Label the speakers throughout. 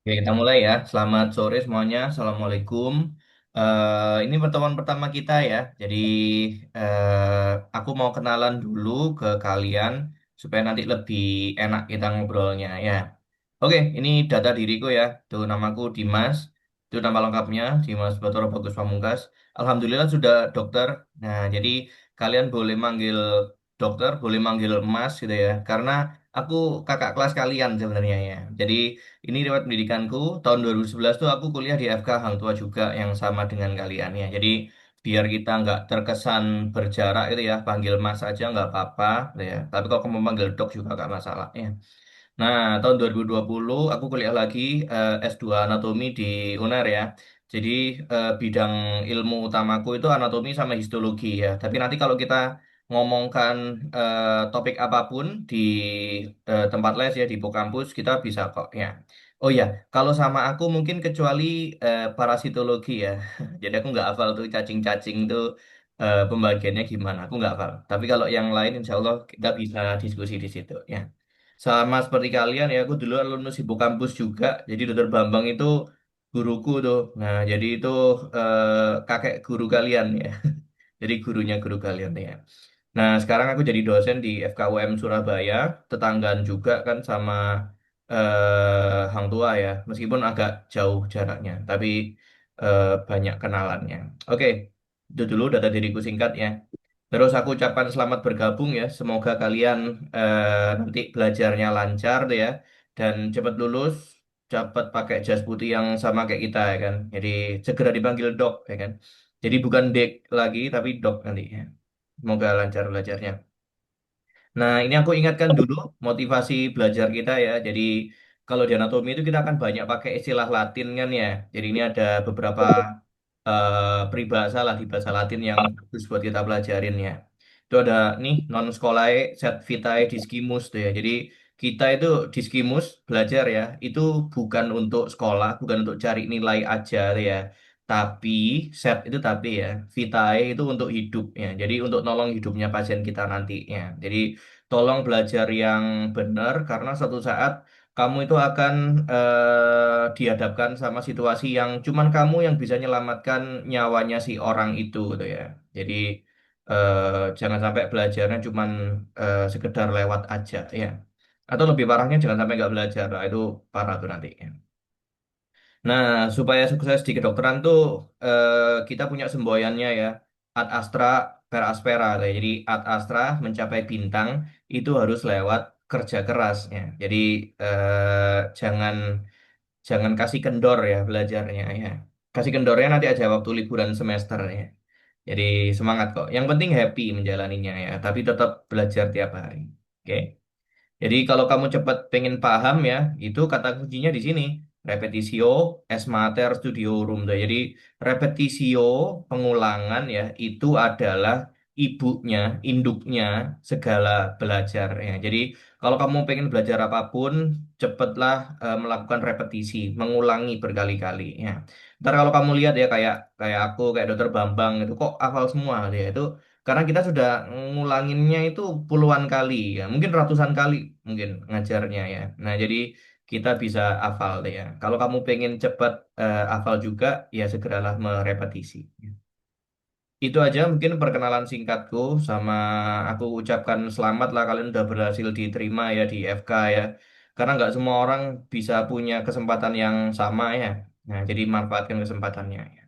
Speaker 1: Oke, kita mulai ya. Selamat sore semuanya. Assalamualaikum. Ini pertemuan pertama kita ya. Jadi aku mau kenalan dulu ke kalian supaya nanti lebih enak kita ngobrolnya ya. Oke, ini data diriku ya. Tuh namaku Dimas. Itu nama lengkapnya Dimas Bathara Bagus Pamungkas. Alhamdulillah sudah dokter. Nah, jadi kalian boleh manggil dokter, boleh manggil Mas gitu ya. Karena aku kakak kelas kalian sebenarnya ya. Jadi ini riwayat pendidikanku tahun 2011 tuh aku kuliah di FK Hang Tua juga yang sama dengan kalian ya. Jadi biar kita nggak terkesan berjarak itu ya, panggil Mas aja nggak apa-apa gitu ya. Tapi kalau kamu manggil Dok juga nggak masalah ya. Nah, tahun 2020 aku kuliah lagi S2 anatomi di UNER ya. Jadi bidang ilmu utamaku itu anatomi sama histologi ya. Tapi nanti kalau kita ngomongkan topik apapun di tempat les ya di Kampus kita bisa kok ya. Oh ya, kalau sama aku mungkin kecuali parasitologi ya. Jadi aku nggak hafal tuh cacing-cacing tuh pembagiannya gimana. Aku nggak hafal. Tapi kalau yang lain insya Allah kita bisa diskusi di situ ya. Sama seperti kalian ya, aku dulu alumnus Kampus juga. Jadi Dokter Bambang itu guruku tuh. Nah, jadi itu kakek guru kalian ya. Jadi gurunya guru kalian ya. Nah, sekarang aku jadi dosen di FKUM Surabaya, tetanggaan juga kan sama Hang Tua ya. Meskipun agak jauh jaraknya, tapi banyak kenalannya. Oke, itu dulu data diriku singkat ya. Terus aku ucapkan selamat bergabung ya. Semoga kalian nanti belajarnya lancar tuh ya dan cepat lulus, cepat pakai jas putih yang sama kayak kita ya kan. Jadi segera dipanggil dok ya kan. Jadi bukan dek lagi tapi dok nanti ya. Semoga lancar belajarnya. Nah, ini aku ingatkan dulu motivasi belajar kita ya. Jadi kalau di anatomi itu kita akan banyak pakai istilah Latin kan ya. Jadi ini ada beberapa peribahasa lah di bahasa Latin yang bagus buat kita pelajarin ya. Itu ada nih non scholae sed vitae discimus tuh ya. Jadi kita itu discimus belajar ya. Itu bukan untuk sekolah, bukan untuk cari nilai aja tuh ya. Tapi set itu tapi ya, vitae itu untuk hidup ya. Jadi untuk nolong hidupnya pasien kita nantinya. Jadi tolong belajar yang benar karena suatu saat kamu itu akan dihadapkan sama situasi yang cuman kamu yang bisa menyelamatkan nyawanya si orang itu gitu ya. Jadi jangan sampai belajarnya cuman sekedar lewat aja ya. Atau lebih parahnya jangan sampai nggak belajar. Nah, itu parah tuh nanti ya. Nah, supaya sukses di kedokteran tuh kita punya semboyannya ya. Ad astra per aspera. Jadi ad astra mencapai bintang itu harus lewat kerja keras ya. Jadi jangan jangan kasih kendor ya belajarnya ya. Kasih kendornya nanti aja waktu liburan semester ya. Jadi semangat kok. Yang penting happy menjalaninya ya. Tapi tetap belajar tiap hari. Oke. Jadi kalau kamu cepat pengen paham ya, itu kata kuncinya di sini. Repetitio es mater studiorum. Tuh. Jadi repetitio pengulangan ya itu adalah ibunya, induknya segala belajar ya. Jadi kalau kamu pengen belajar apapun, cepatlah melakukan repetisi, mengulangi berkali-kali ya. Ntar kalau kamu lihat ya kayak kayak aku, kayak Dokter Bambang itu kok hafal semua dia itu karena kita sudah ngulanginnya itu puluhan kali ya, mungkin ratusan kali mungkin ngajarnya ya. Nah, jadi kita bisa hafal deh ya. Kalau kamu pengen cepat hafal juga, ya segeralah merepetisi. Itu aja mungkin perkenalan singkatku sama aku ucapkan selamat lah kalian udah berhasil diterima ya di FK ya. Karena nggak semua orang bisa punya kesempatan yang sama ya. Nah, jadi manfaatkan kesempatannya ya.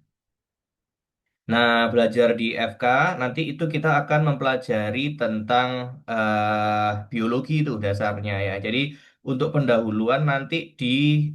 Speaker 1: Nah, belajar di FK nanti itu kita akan mempelajari tentang biologi itu dasarnya ya. Jadi untuk pendahuluan nanti di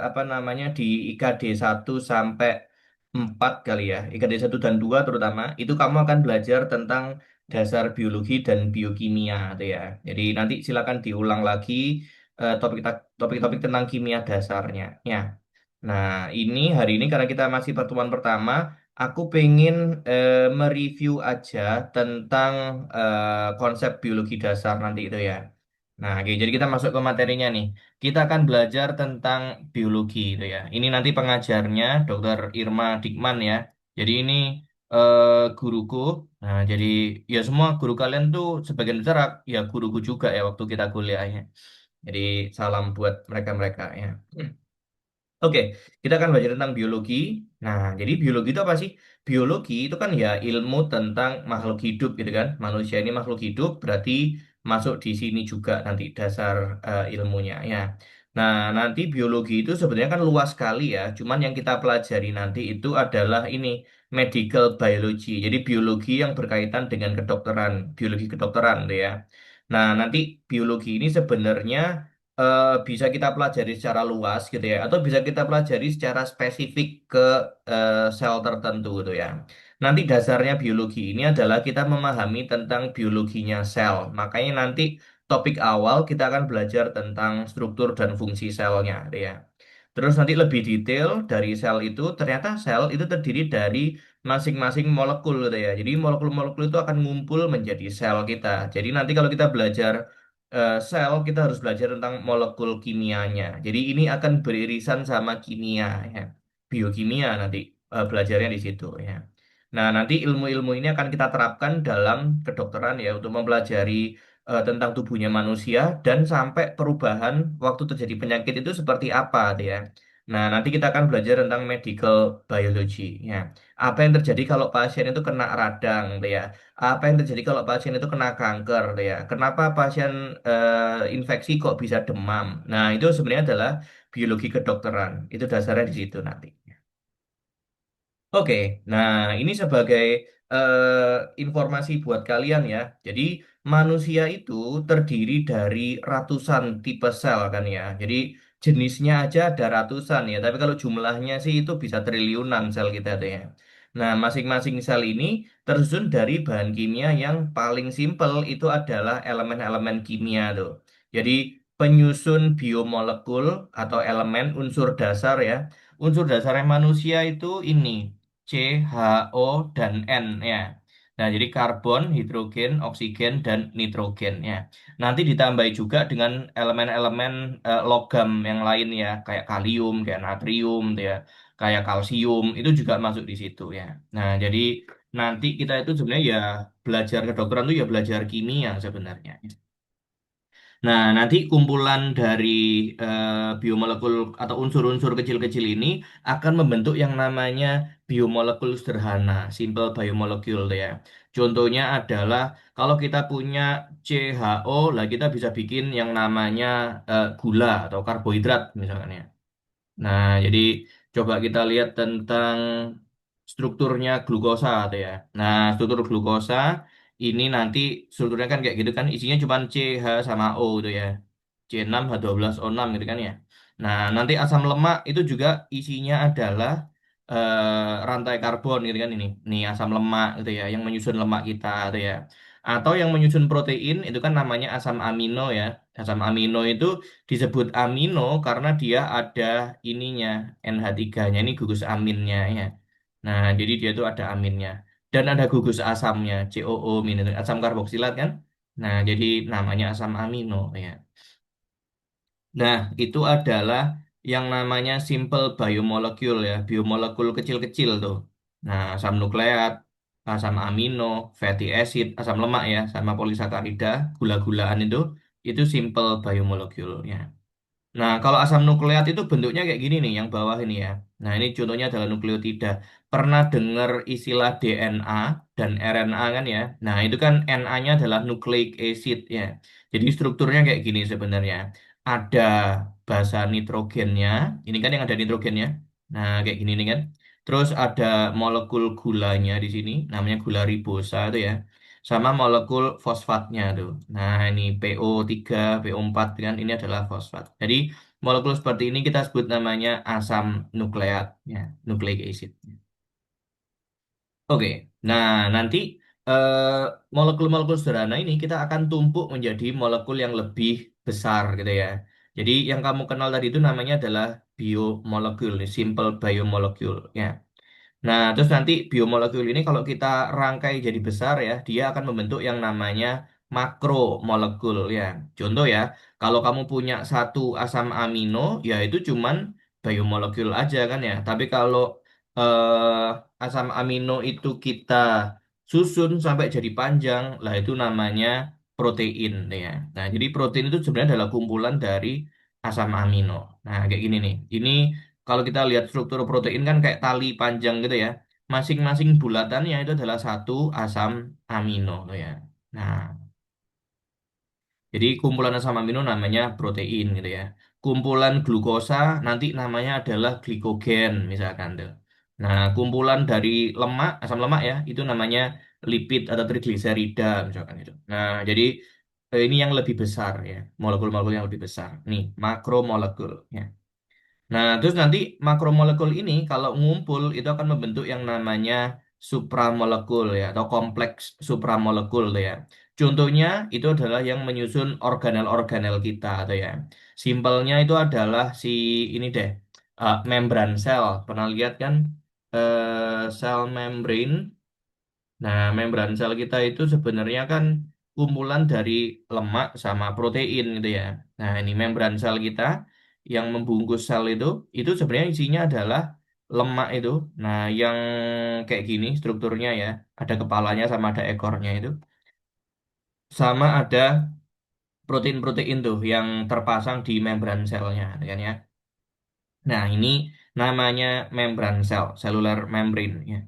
Speaker 1: apa namanya di IKD 1 sampai 4 kali ya. IKD 1 dan 2 terutama itu kamu akan belajar tentang dasar biologi dan biokimia itu ya. Jadi nanti silakan diulang lagi topik-topik tentang kimia dasarnya ya. Nah, ini hari ini karena kita masih pertemuan pertama, aku pengen mereview aja tentang konsep biologi dasar nanti itu ya. Nah, oke, jadi kita masuk ke materinya nih. Kita akan belajar tentang biologi itu ya. Ini nanti pengajarnya Dr. Irma Dikman ya. Jadi ini guruku. Nah, jadi ya semua guru kalian tuh sebagian besar ya guruku juga ya waktu kita kuliah ya. Jadi salam buat mereka-mereka ya. Oke, kita akan belajar tentang biologi. Nah, jadi biologi itu apa sih? Biologi itu kan ya ilmu tentang makhluk hidup gitu kan. Manusia ini makhluk hidup, berarti masuk di sini juga nanti dasar ilmunya ya. Nah, nanti biologi itu sebenarnya kan luas sekali ya. Cuman yang kita pelajari nanti itu adalah ini medical biology. Jadi biologi yang berkaitan dengan kedokteran, biologi kedokteran tuh ya. Nah, nanti biologi ini sebenarnya bisa kita pelajari secara luas gitu ya, atau bisa kita pelajari secara spesifik ke sel tertentu gitu ya. Nanti dasarnya biologi ini adalah kita memahami tentang biologinya sel. Makanya nanti topik awal kita akan belajar tentang struktur dan fungsi selnya gitu ya. Terus nanti lebih detail dari sel itu, ternyata sel itu terdiri dari masing-masing molekul gitu ya. Jadi molekul-molekul itu akan ngumpul menjadi sel kita. Jadi nanti kalau kita belajar sel, kita harus belajar tentang molekul kimianya. Jadi ini akan beririsan sama kimia ya. Biokimia nanti belajarnya di situ ya. Nah, nanti ilmu-ilmu ini akan kita terapkan dalam kedokteran ya untuk mempelajari tentang tubuhnya manusia dan sampai perubahan waktu terjadi penyakit itu seperti apa tuh ya. Nah, nanti kita akan belajar tentang medical biology ya. Apa yang terjadi kalau pasien itu kena radang tuh ya. Apa yang terjadi kalau pasien itu kena kanker tuh ya. Kenapa pasien infeksi kok bisa demam. Nah, itu sebenarnya adalah biologi kedokteran. Itu dasarnya di situ nanti. Oke, nah ini sebagai informasi buat kalian ya. Jadi manusia itu terdiri dari ratusan tipe sel kan ya. Jadi jenisnya aja ada ratusan ya. Tapi kalau jumlahnya sih itu bisa triliunan sel kita tuh ya. Nah, masing-masing sel ini tersusun dari bahan kimia yang paling simpel itu adalah elemen-elemen kimia tuh. Jadi penyusun biomolekul atau elemen unsur dasar ya. Unsur dasarnya manusia itu ini. C, H, O, dan N ya. Nah, jadi karbon, hidrogen, oksigen, dan nitrogen ya. Nanti ditambahi juga dengan elemen-elemen logam yang lain ya, kayak kalium, kayak natrium, gitu ya, kayak kalsium, itu juga masuk di situ ya. Nah, jadi nanti kita itu sebenarnya ya belajar kedokteran itu ya belajar kimia sebenarnya. Nah, nanti kumpulan dari biomolekul atau unsur-unsur kecil-kecil ini akan membentuk yang namanya biomolekul sederhana, simple biomolecule ya. Contohnya adalah kalau kita punya CHO, lah kita bisa bikin yang namanya gula atau karbohidrat misalnya. Nah, jadi coba kita lihat tentang strukturnya glukosa tuh ya. Nah, struktur glukosa ini nanti strukturnya kan kayak gitu kan, isinya cuma C, H, sama O gitu ya. C6, H12O6 gitu kan ya. Nah, nanti asam lemak itu juga isinya adalah rantai karbon gitu kan ini. Nih asam lemak gitu ya, yang menyusun lemak kita gitu ya. Atau yang menyusun protein itu kan namanya asam amino ya. Asam amino itu disebut amino karena dia ada ininya, NH3-nya, ini gugus aminnya ya. Nah, jadi dia itu ada aminnya. Dan ada gugus asamnya, COO, asam karboksilat kan. Nah, jadi namanya asam amino ya. Nah, itu adalah yang namanya simple biomolecule ya, biomolekul kecil-kecil tuh. Nah, asam nukleat, asam amino, fatty acid, asam lemak ya, sama polisakarida, gula-gulaan itu simple biomolecule ya. Nah, kalau asam nukleat itu bentuknya kayak gini nih, yang bawah ini ya. Nah, ini contohnya adalah nukleotida. Pernah dengar istilah DNA dan RNA kan ya? Nah, itu kan Na-nya adalah nucleic acid ya. Jadi strukturnya kayak gini sebenarnya. Ada basa nitrogennya, ini kan yang ada nitrogennya. Nah, kayak gini nih kan. Terus ada molekul gulanya di sini, namanya gula ribosa itu ya. Sama molekul fosfatnya tuh. Nah, ini PO3, PO4 kan ini adalah fosfat. Jadi molekul seperti ini kita sebut namanya asam nukleat, ya, nucleic acid. Oke, nah nanti eh, molekul-molekul sederhana ini kita akan tumpuk menjadi molekul yang lebih besar gitu ya. Jadi yang kamu kenal tadi itu namanya adalah biomolekul, simple biomolecule ya. Nah, terus nanti biomolekul ini kalau kita rangkai jadi besar ya, dia akan membentuk yang namanya makromolekul ya. Contoh ya, kalau kamu punya satu asam amino, ya itu cuman biomolekul aja kan ya. Tapi kalau asam amino itu kita susun sampai jadi panjang, lah itu namanya protein ya. Nah, jadi protein itu sebenarnya adalah kumpulan dari asam amino. Nah, kayak gini nih. Ini kalau kita lihat struktur protein kan kayak tali panjang gitu ya. Masing-masing bulatannya itu adalah satu asam amino tuh ya. Nah, jadi kumpulan asam amino namanya protein gitu ya. Kumpulan glukosa nanti namanya adalah glikogen misalkan tuh. Nah, kumpulan dari lemak, asam lemak ya, itu namanya lipid atau trigliserida misalkan itu. Nah, jadi ini yang lebih besar ya, molekul-molekul yang lebih besar. Nih, makromolekul ya. Nah, terus nanti makromolekul ini kalau ngumpul itu akan membentuk yang namanya supramolekul ya atau kompleks supramolekul tuh ya. Contohnya itu adalah yang menyusun organel-organel kita tuh ya. Simpelnya itu adalah si ini deh, membran sel. Pernah lihat kan sel membrane? Nah, membran sel kita itu sebenarnya kan kumpulan dari lemak sama protein gitu ya. Nah, ini membran sel kita yang membungkus sel itu sebenarnya isinya adalah lemak itu. Nah, yang kayak gini strukturnya ya, ada kepalanya sama ada ekornya itu. Sama ada protein-protein tuh yang terpasang di membran selnya, kan ya. Nah, ini namanya membran sel, cellular membrane ya.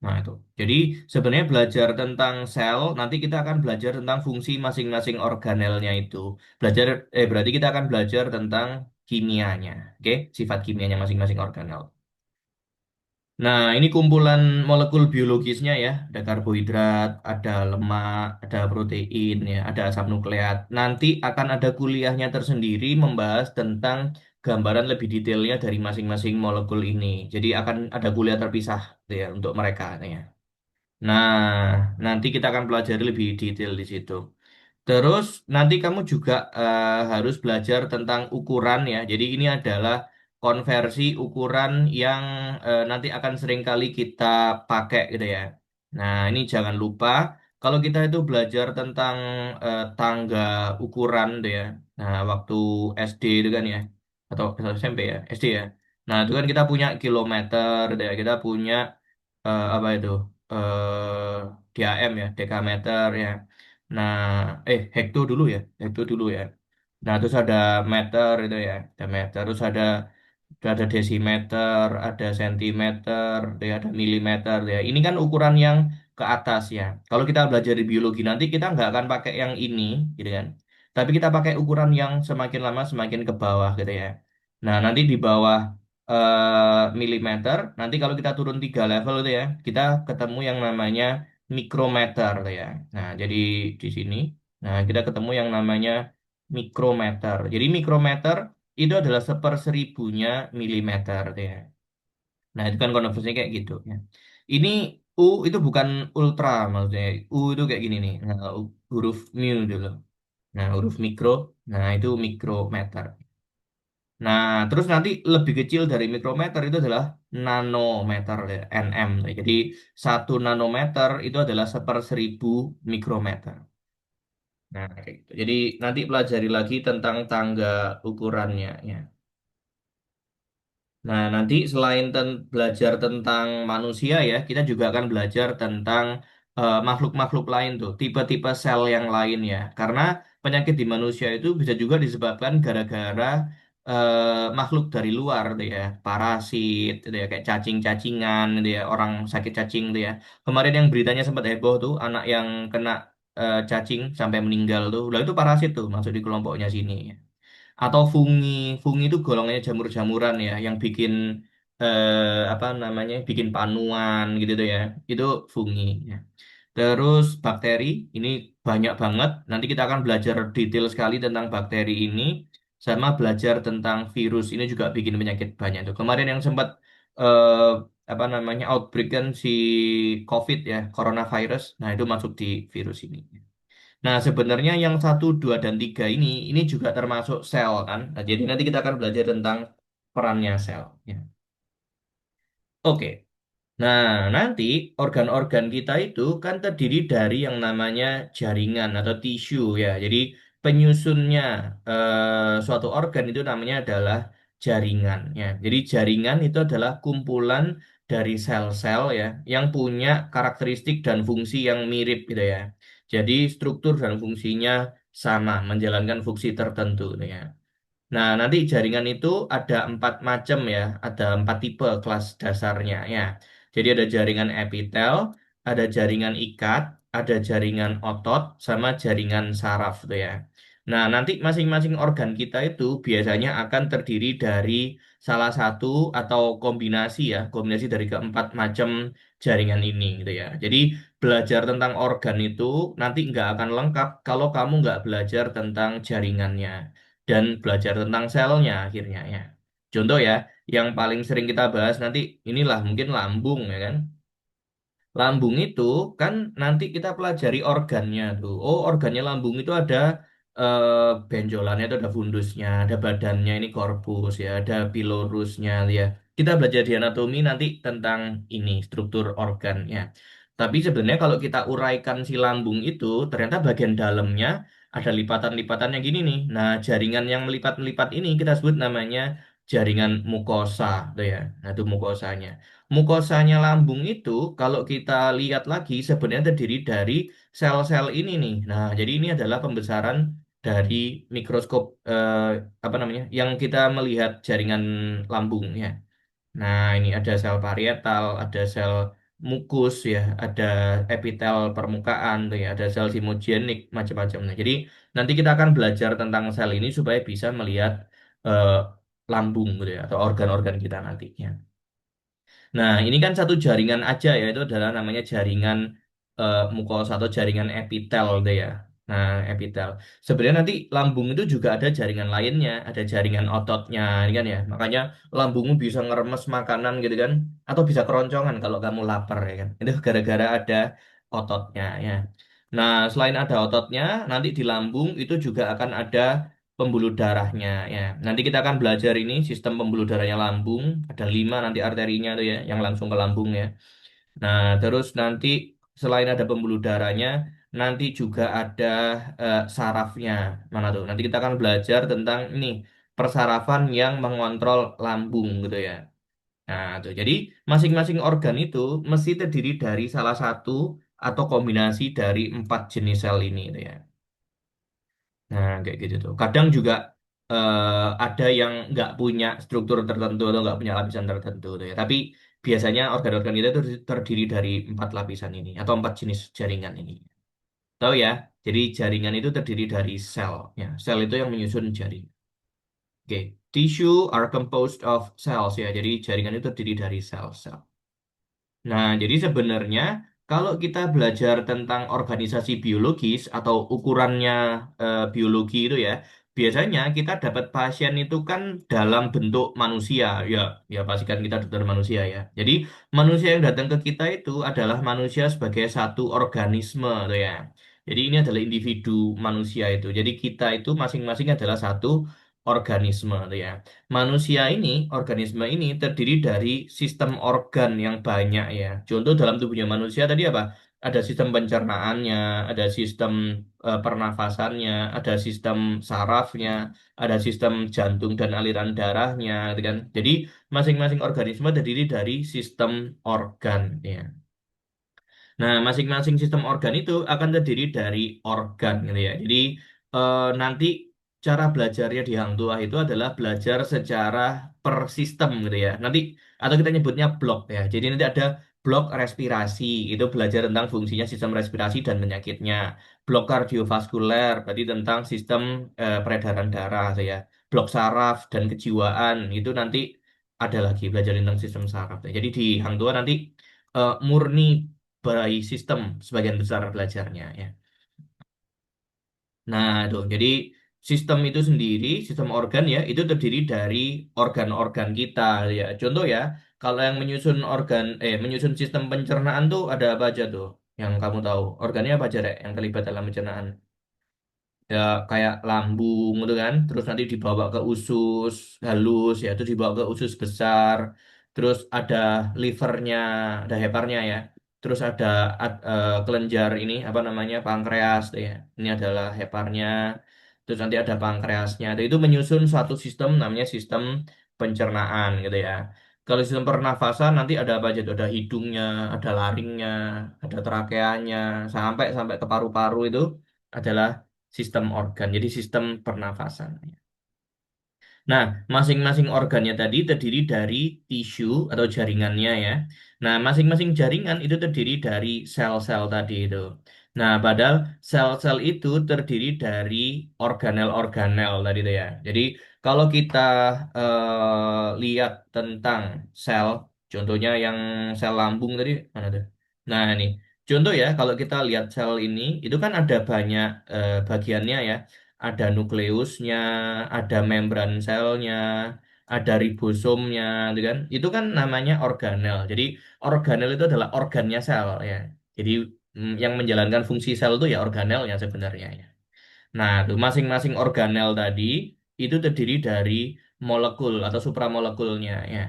Speaker 1: Nah, itu. Jadi sebenarnya belajar tentang sel, nanti kita akan belajar tentang fungsi masing-masing organelnya itu. Berarti kita akan belajar tentang kimianya, oke? Sifat kimianya masing-masing organel. Nah, ini kumpulan molekul biologisnya ya. Ada karbohidrat, ada lemak, ada protein ya, ada asam nukleat. Nanti akan ada kuliahnya tersendiri membahas tentang gambaran lebih detailnya dari masing-masing molekul ini. Jadi akan ada kuliah terpisah ya untuk mereka ya. Nah, nanti kita akan pelajari lebih detail di situ. Terus nanti kamu juga harus belajar tentang ukuran ya. Jadi ini adalah konversi ukuran yang nanti akan sering kali kita pakai gitu ya. Nah, ini jangan lupa kalau kita itu belajar tentang tangga ukuran tuh ya. Nah, waktu SD itu kan ya, atau SMP ya, SD ya. Nah, itu kan kita punya kilometer, gitu ya. Kita punya apa itu? DAM ya, dekameter ya. Nah, hekto dulu ya, hekto dulu ya. Nah, terus ada meter itu ya, ada meter, terus ada desimeter, ada sentimeter, ya, ada milimeter ya. Ini kan ukuran yang ke atas ya. Kalau kita belajar di biologi nanti kita nggak akan pakai yang ini, gitu kan. Tapi kita pakai ukuran yang semakin lama semakin ke bawah gitu ya. Nah, nanti di bawah milimeter, nanti kalau kita turun 3 level itu ya, kita ketemu yang namanya mikrometer tuh ya. Nah, jadi di sini, nah kita ketemu yang namanya mikrometer. Jadi mikrometer itu adalah seperseribunya milimeter tuh ya. Nah, itu kan konversinya kayak gitu ya. Ini U itu bukan ultra maksudnya. U itu kayak gini nih. Nah, huruf mu dulu. Nah, huruf mikro. Nah, itu mikrometer. Nah, terus nanti lebih kecil dari mikrometer itu adalah nanometer, ya, nm. Jadi 1 nanometer itu adalah seperseribu mikrometer. Nah, kayak gitu. Jadi nanti pelajari lagi tentang tangga ukurannya ya. Nah, nanti selain belajar tentang manusia ya, kita juga akan belajar tentang makhluk-makhluk lain tuh, tipe-tipe sel yang lain ya. Karena penyakit di manusia itu bisa juga disebabkan gara-gara makhluk dari luar tuh ya, parasit, gitu ya, kayak cacing-cacingan, gitu ya, orang sakit cacing tuh ya. Kemarin yang beritanya sempat heboh tuh, anak yang kena cacing sampai meninggal tuh, lah itu parasit tuh, masuk di kelompoknya sini. Atau fungi. Fungi itu golongannya jamur-jamuran ya yang bikin apa namanya? Bikin panuan gitu tuh ya. Itu fungi ya. Terus bakteri ini banyak banget. Nanti kita akan belajar detail sekali tentang bakteri ini sama belajar tentang virus. Ini juga bikin penyakit banyak tuh. Kemarin yang sempat eh, apa namanya? Outbreak kan si COVID ya, coronavirus. Nah, itu masuk di virus ini. Nah, sebenarnya yang satu, dua, dan tiga ini juga termasuk sel kan. Nah, jadi nanti kita akan belajar tentang perannya sel. Ya. Oke. Nah, nanti organ-organ kita itu kan terdiri dari yang namanya jaringan atau tisu ya. Jadi penyusunnya suatu organ itu namanya adalah jaringan ya. Jadi jaringan itu adalah kumpulan dari sel-sel ya yang punya karakteristik dan fungsi yang mirip gitu ya. Jadi struktur dan fungsinya sama, menjalankan fungsi tertentu gitu ya. Nah, nanti jaringan itu ada 4 macam ya, ada 4 tipe kelas dasarnya ya. Jadi ada jaringan epitel, ada jaringan ikat, ada jaringan otot, sama jaringan saraf tuh ya. Nah, nanti masing-masing organ kita itu biasanya akan terdiri dari salah satu atau kombinasi ya, kombinasi dari keempat macam jaringan ini gitu ya. Jadi belajar tentang organ itu nanti nggak akan lengkap kalau kamu nggak belajar tentang jaringannya dan belajar tentang selnya akhirnya ya. Contoh ya, yang paling sering kita bahas nanti inilah mungkin lambung ya kan. Lambung itu kan nanti kita pelajari organnya tuh. Oh, organnya lambung itu ada benjolannya itu ada fundusnya, ada badannya ini korpus ya, ada pilorusnya ya. Kita belajar di anatomi nanti tentang ini struktur organnya. Tapi sebenarnya kalau kita uraikan si lambung itu, ternyata bagian dalamnya ada lipatan-lipatan yang gini nih. Nah, jaringan yang melipat-melipat ini kita sebut namanya jaringan mukosa, tuh ya. Nah, itu mukosanya. Mukosanya lambung itu kalau kita lihat lagi sebenarnya terdiri dari sel-sel ini nih. Nah, jadi ini adalah pembesaran dari mikroskop apa namanya? Yang kita melihat jaringan lambung ya. Nah, ini ada sel parietal, ada sel mukus ya, ada epitel permukaan tuh ya, ada sel simogenik macam-macam. Nah, jadi nanti kita akan belajar tentang sel ini supaya bisa melihat eh, lambung gitu ya atau organ-organ kita nantinya. Nah, ini kan satu jaringan aja ya, itu adalah namanya jaringan mukosa atau jaringan epitel deh ya. Nah, epitel. Sebenarnya nanti lambung itu juga ada jaringan lainnya, ada jaringan ototnya, ini kan ya. Makanya lambungmu bisa ngeremes makanan gitu kan, atau bisa keroncongan kalau kamu lapar ya kan. Itu gara-gara ada ototnya ya. Nah, selain ada ototnya, nanti di lambung itu juga akan ada pembuluh darahnya ya. Nanti kita akan belajar ini sistem pembuluh darahnya lambung. Ada 5 nanti arterinya tuh ya, yang langsung ke lambung ya. Nah, terus nanti selain ada pembuluh darahnya, nanti juga ada sarafnya. Mana tuh? Nanti kita akan belajar tentang ini persarafan yang mengontrol lambung gitu ya. Nah, tuh. Jadi masing-masing organ itu mesti terdiri dari salah satu atau kombinasi dari 4 jenis sel ini gitu ya. Nah, kayak gitu tuh. Kadang juga ada yang nggak punya struktur tertentu atau nggak punya lapisan tertentu tuh ya. Tapi biasanya organ-organ kita itu terdiri dari 4 lapisan ini atau 4 jenis jaringan ini. Tahu ya? Jadi jaringan itu terdiri dari sel. Ya, sel itu yang menyusun jaringan. Oke, tissue are composed of cells ya. Jadi jaringan itu terdiri dari sel-sel. Nah, jadi sebenarnya kalau kita belajar tentang organisasi biologis atau ukurannya biologi itu ya, biasanya kita dapat pasien itu kan dalam bentuk manusia, ya, ya pastikan kita dokter manusia ya. Jadi manusia yang datang ke kita itu adalah manusia sebagai satu organisme, tuh ya. Jadi ini adalah individu manusia itu. Jadi kita itu masing-masing adalah satu organisme, tuh ya. Manusia ini, organisme ini terdiri dari sistem organ yang banyak ya. Contoh dalam tubuhnya manusia tadi apa? Ada sistem pencernaannya, ada sistem pernafasannya, ada sistem sarafnya, ada sistem jantung dan aliran darahnya, gitu kan. Jadi masing-masing organisme terdiri dari sistem organ ya. Nah, masing-masing sistem organ itu akan terdiri dari organ gitu ya. Jadi nanti cara belajarnya di Hang Tuah itu adalah belajar secara per sistem gitu ya. Nanti atau kita nyebutnya blok ya. Jadi nanti ada blok respirasi itu belajar tentang fungsinya sistem respirasi dan penyakitnya. Blok kardiovaskuler berarti tentang sistem peredaran darah gitu ya. Blok saraf dan kejiwaan itu nanti ada lagi belajar tentang sistem saraf. Jadi di Hang Tuah nanti murni by sistem sebagian besar belajarnya ya. Nah, tuh. Jadi sistem itu sendiri, sistem organ ya, itu terdiri dari organ-organ kita ya. Contoh ya, kalau yang menyusun menyusun sistem pencernaan tuh ada apa aja tuh? Yang kamu tahu, organnya apa aja, Rek, yang terlibat dalam pencernaan? Ya kayak lambung gitu kan, terus nanti dibawa ke usus halus ya, terus dibawa ke usus besar, terus ada livernya, ada heparnya ya, terus ada kelenjar ini apa namanya pankreas tuh ya, ini adalah heparnya, terus nanti ada pankreasnya, itu menyusun suatu sistem namanya sistem pencernaan gitu ya. Kalau sistem pernafasan nanti ada apa aja tuh? Ada hidungnya, ada laringnya, ada trakeanya, sampai sampai ke paru-paru itu adalah sistem organ, jadi sistem pernafasan. Nah, masing-masing organnya tadi terdiri dari tisu atau jaringannya ya. Nah, masing-masing jaringan itu terdiri dari sel-sel tadi itu. Nah, padahal sel-sel itu terdiri dari organel-organel tadi itu ya. Jadi, kalau kita lihat tentang sel, contohnya yang sel lambung tadi, mana tuh? Nah, ini. Contoh ya, kalau kita lihat sel ini, itu kan ada banyak bagiannya ya. Ada nukleusnya, ada membran selnya, ada ribosomnya, gitu kan? Itu kan namanya organel. Jadi organel itu adalah organnya sel ya. Jadi yang menjalankan fungsi sel itu ya organelnya sebenarnya ya. Nah, tuh masing-masing organel tadi itu terdiri dari molekul atau supramolekulnya ya.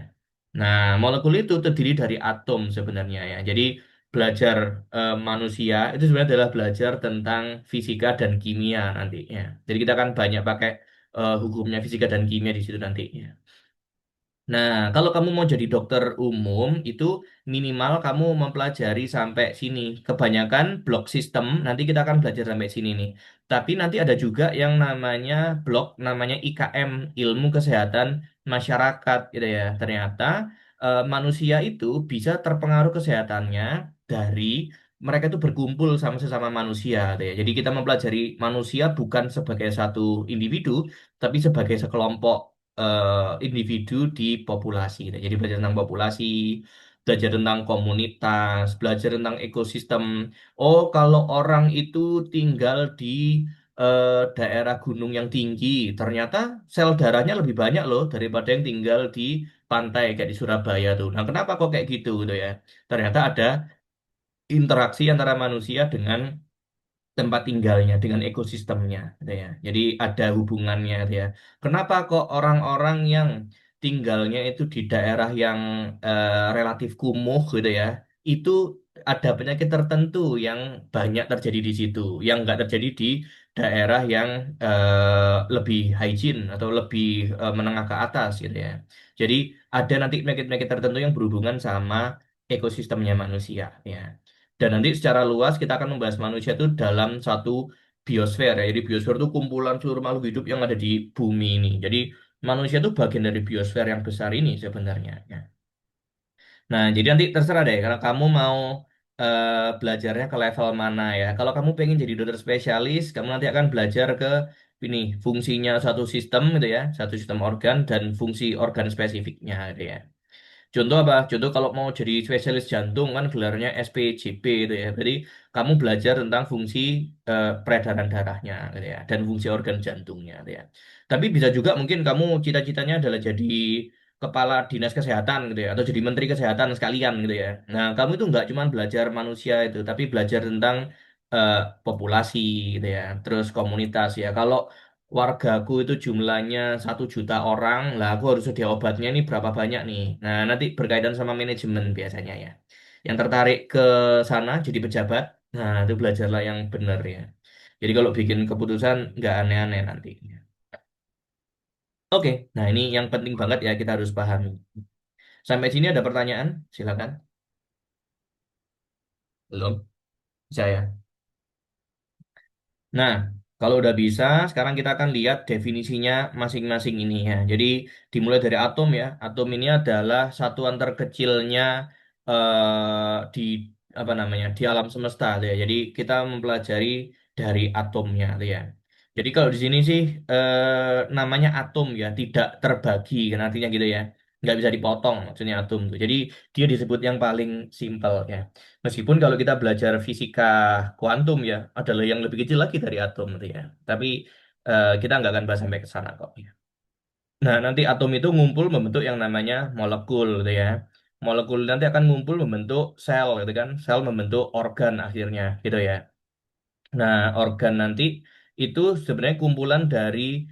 Speaker 1: Nah, molekul itu terdiri dari atom sebenarnya ya. Jadi belajar manusia itu sebenarnya adalah belajar tentang fisika dan kimia nanti ya. Jadi kita akan banyak pakai hukumnya fisika dan kimia di situ nanti ya. Nah, kalau kamu mau jadi dokter umum, itu minimal kamu mempelajari sampai sini. Kebanyakan blok sistem, nanti kita akan belajar sampai sini nih. Tapi nanti ada juga yang namanya blok, namanya IKM, Ilmu Kesehatan Masyarakat, gitu ya. Ternyata manusia itu bisa terpengaruh kesehatannya dari mereka itu berkumpul sama sesama manusia, gitu ya. Jadi kita mempelajari manusia bukan sebagai satu individu, tapi sebagai sekelompok individu di populasi gitu. Jadi belajar tentang populasi, belajar tentang komunitas, belajar tentang ekosistem. Oh, kalau orang itu tinggal di daerah gunung yang tinggi, ternyata sel darahnya lebih banyak loh daripada yang tinggal di pantai kayak di Surabaya tuh. Nah, kenapa kok kayak gitu ya? Ternyata ada interaksi antara manusia dengan tempat tinggalnya dengan ekosistemnya gitu ya. Jadi ada hubungannya gitu ya. Kenapa kok orang-orang yang tinggalnya itu di daerah yang relatif kumuh gitu ya, itu ada penyakit tertentu yang banyak terjadi di situ, yang nggak terjadi di daerah yang lebih hygiene atau lebih menengah ke atas gitu ya. Jadi ada nanti penyakit-penyakit tertentu yang berhubungan sama ekosistemnya manusia ya. Dan nanti secara luas kita akan membahas manusia itu dalam satu biosfer ya. Jadi biosfer itu kumpulan seluruh makhluk hidup yang ada di bumi ini. Jadi manusia itu bagian dari biosfer yang besar ini sebenarnya. Ya. Nah, jadi nanti terserah deh kalau kamu mau belajarnya ke level mana ya. Kalau kamu pengen jadi dokter spesialis, kamu nanti akan belajar ke ini fungsinya satu sistem gitu ya, satu sistem organ dan fungsi organ spesifiknya gitu ya. Contoh apa? Contoh kalau mau jadi spesialis jantung kan gelarnya SPJP itu ya. Berarti kamu belajar tentang fungsi peredaran darahnya gitu ya dan fungsi organ jantungnya gitu ya. Tapi bisa juga mungkin kamu cita-citanya adalah jadi kepala dinas kesehatan gitu ya atau jadi menteri kesehatan sekalian gitu ya. Nah, kamu itu nggak cuma belajar manusia itu, tapi belajar tentang eh, populasi gitu ya, terus komunitas ya. Kalau wargaku itu jumlahnya 1 juta orang, lah aku harus sedia obatnya ini berapa banyak nih. Nah, nanti berkaitan sama manajemen biasanya ya. Yang tertarik ke sana jadi pejabat, nah itu belajarlah yang benar ya. Jadi kalau bikin keputusan nggak aneh-aneh nanti. Oke, nah ini yang penting banget ya kita harus pahami. Sampai sini ada pertanyaan? Silakan. Belum? Bisa ya? Nah, kalau udah bisa, sekarang kita akan lihat definisinya masing-masing ini ya. Jadi dimulai dari atom ya. Atom ini adalah satuan terkecilnya di apa namanya di alam semesta tuh ya. Jadi kita mempelajari dari atomnya tuh ya. Jadi kalau di sini sih namanya atom ya, tidak terbagi kan artinya gitu ya. Nggak bisa dipotong maksudnya atom tuh. Jadi dia disebut yang paling simpel ya. Meskipun kalau kita belajar fisika kuantum ya, adalah yang lebih kecil lagi dari atom gitu ya. Tapi kita nggak akan bahas sampai ke sana kok. Ya. Nah, nanti atom itu ngumpul membentuk yang namanya molekul gitu ya. Molekul nanti akan ngumpul membentuk sel gitu kan. Sel membentuk organ akhirnya gitu ya. Nah, organ nanti itu sebenarnya kumpulan dari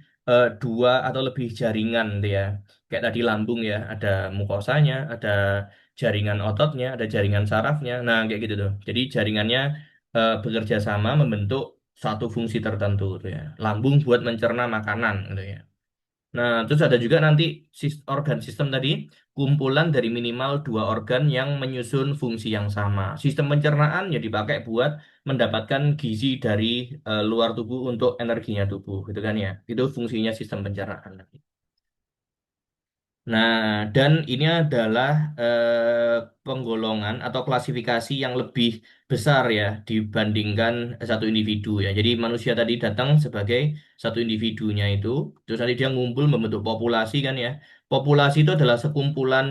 Speaker 1: dua atau lebih jaringan gitu ya. Kayak tadi lambung ya, ada mukosanya, ada jaringan ototnya, ada jaringan sarafnya. Nah, kayak gitu tuh. Jadi jaringannya bekerja sama membentuk satu fungsi tertentu gitu ya. Lambung buat mencerna makanan gitu ya. Nah, terus ada juga nanti organ sistem tadi, kumpulan dari minimal 2 organ yang menyusun fungsi yang sama. Sistem pencernaan ya dipakai buat mendapatkan gizi dari luar tubuh untuk energinya tubuh, gitu kan ya. Itu fungsinya sistem pencernaan. Nah, dan ini adalah penggolongan atau klasifikasi yang lebih besar ya dibandingkan satu individu ya. Jadi manusia tadi datang sebagai satu individunya itu, terus nanti dia ngumpul membentuk populasi kan ya. Populasi itu adalah sekumpulan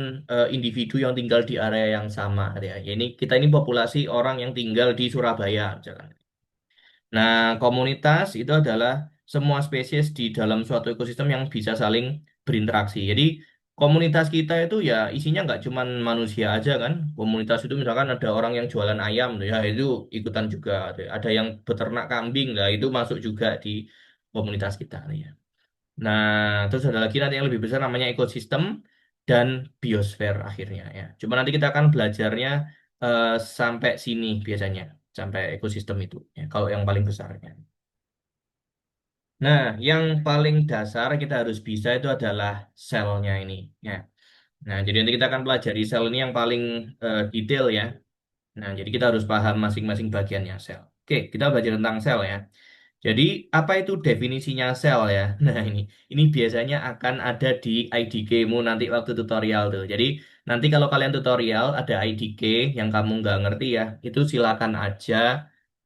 Speaker 1: individu yang tinggal di area yang sama ya. Ya, ini kita ini populasi orang yang tinggal di Surabaya misalkan. Nah, komunitas itu adalah semua spesies di dalam suatu ekosistem yang bisa saling berinteraksi. Jadi, komunitas kita itu ya isinya nggak cuman manusia aja kan. Komunitas itu misalkan ada orang yang jualan ayam, tuh ya itu ikutan juga. Ada yang beternak kambing, lah itu masuk juga di komunitas kita. Nih ya. Nah, terus ada lagi nanti yang lebih besar namanya ekosistem dan biosfer akhirnya ya. Cuma nanti kita akan belajarnya eh, sampai sini biasanya, sampai ekosistem itu ya, kalau yang paling besarnya. Nah, yang paling dasar kita harus bisa itu adalah selnya ini ya. Nah, jadi nanti kita akan pelajari sel ini yang paling detail ya. Nah, jadi kita harus paham masing-masing bagiannya sel. Oke, kita belajar tentang sel ya. Jadi, apa itu definisinya sel ya? Nah, ini biasanya akan ada di IDK-mu nanti waktu tutorial tuh. Jadi, nanti kalau kalian tutorial ada IDK yang kamu nggak ngerti ya, itu silakan aja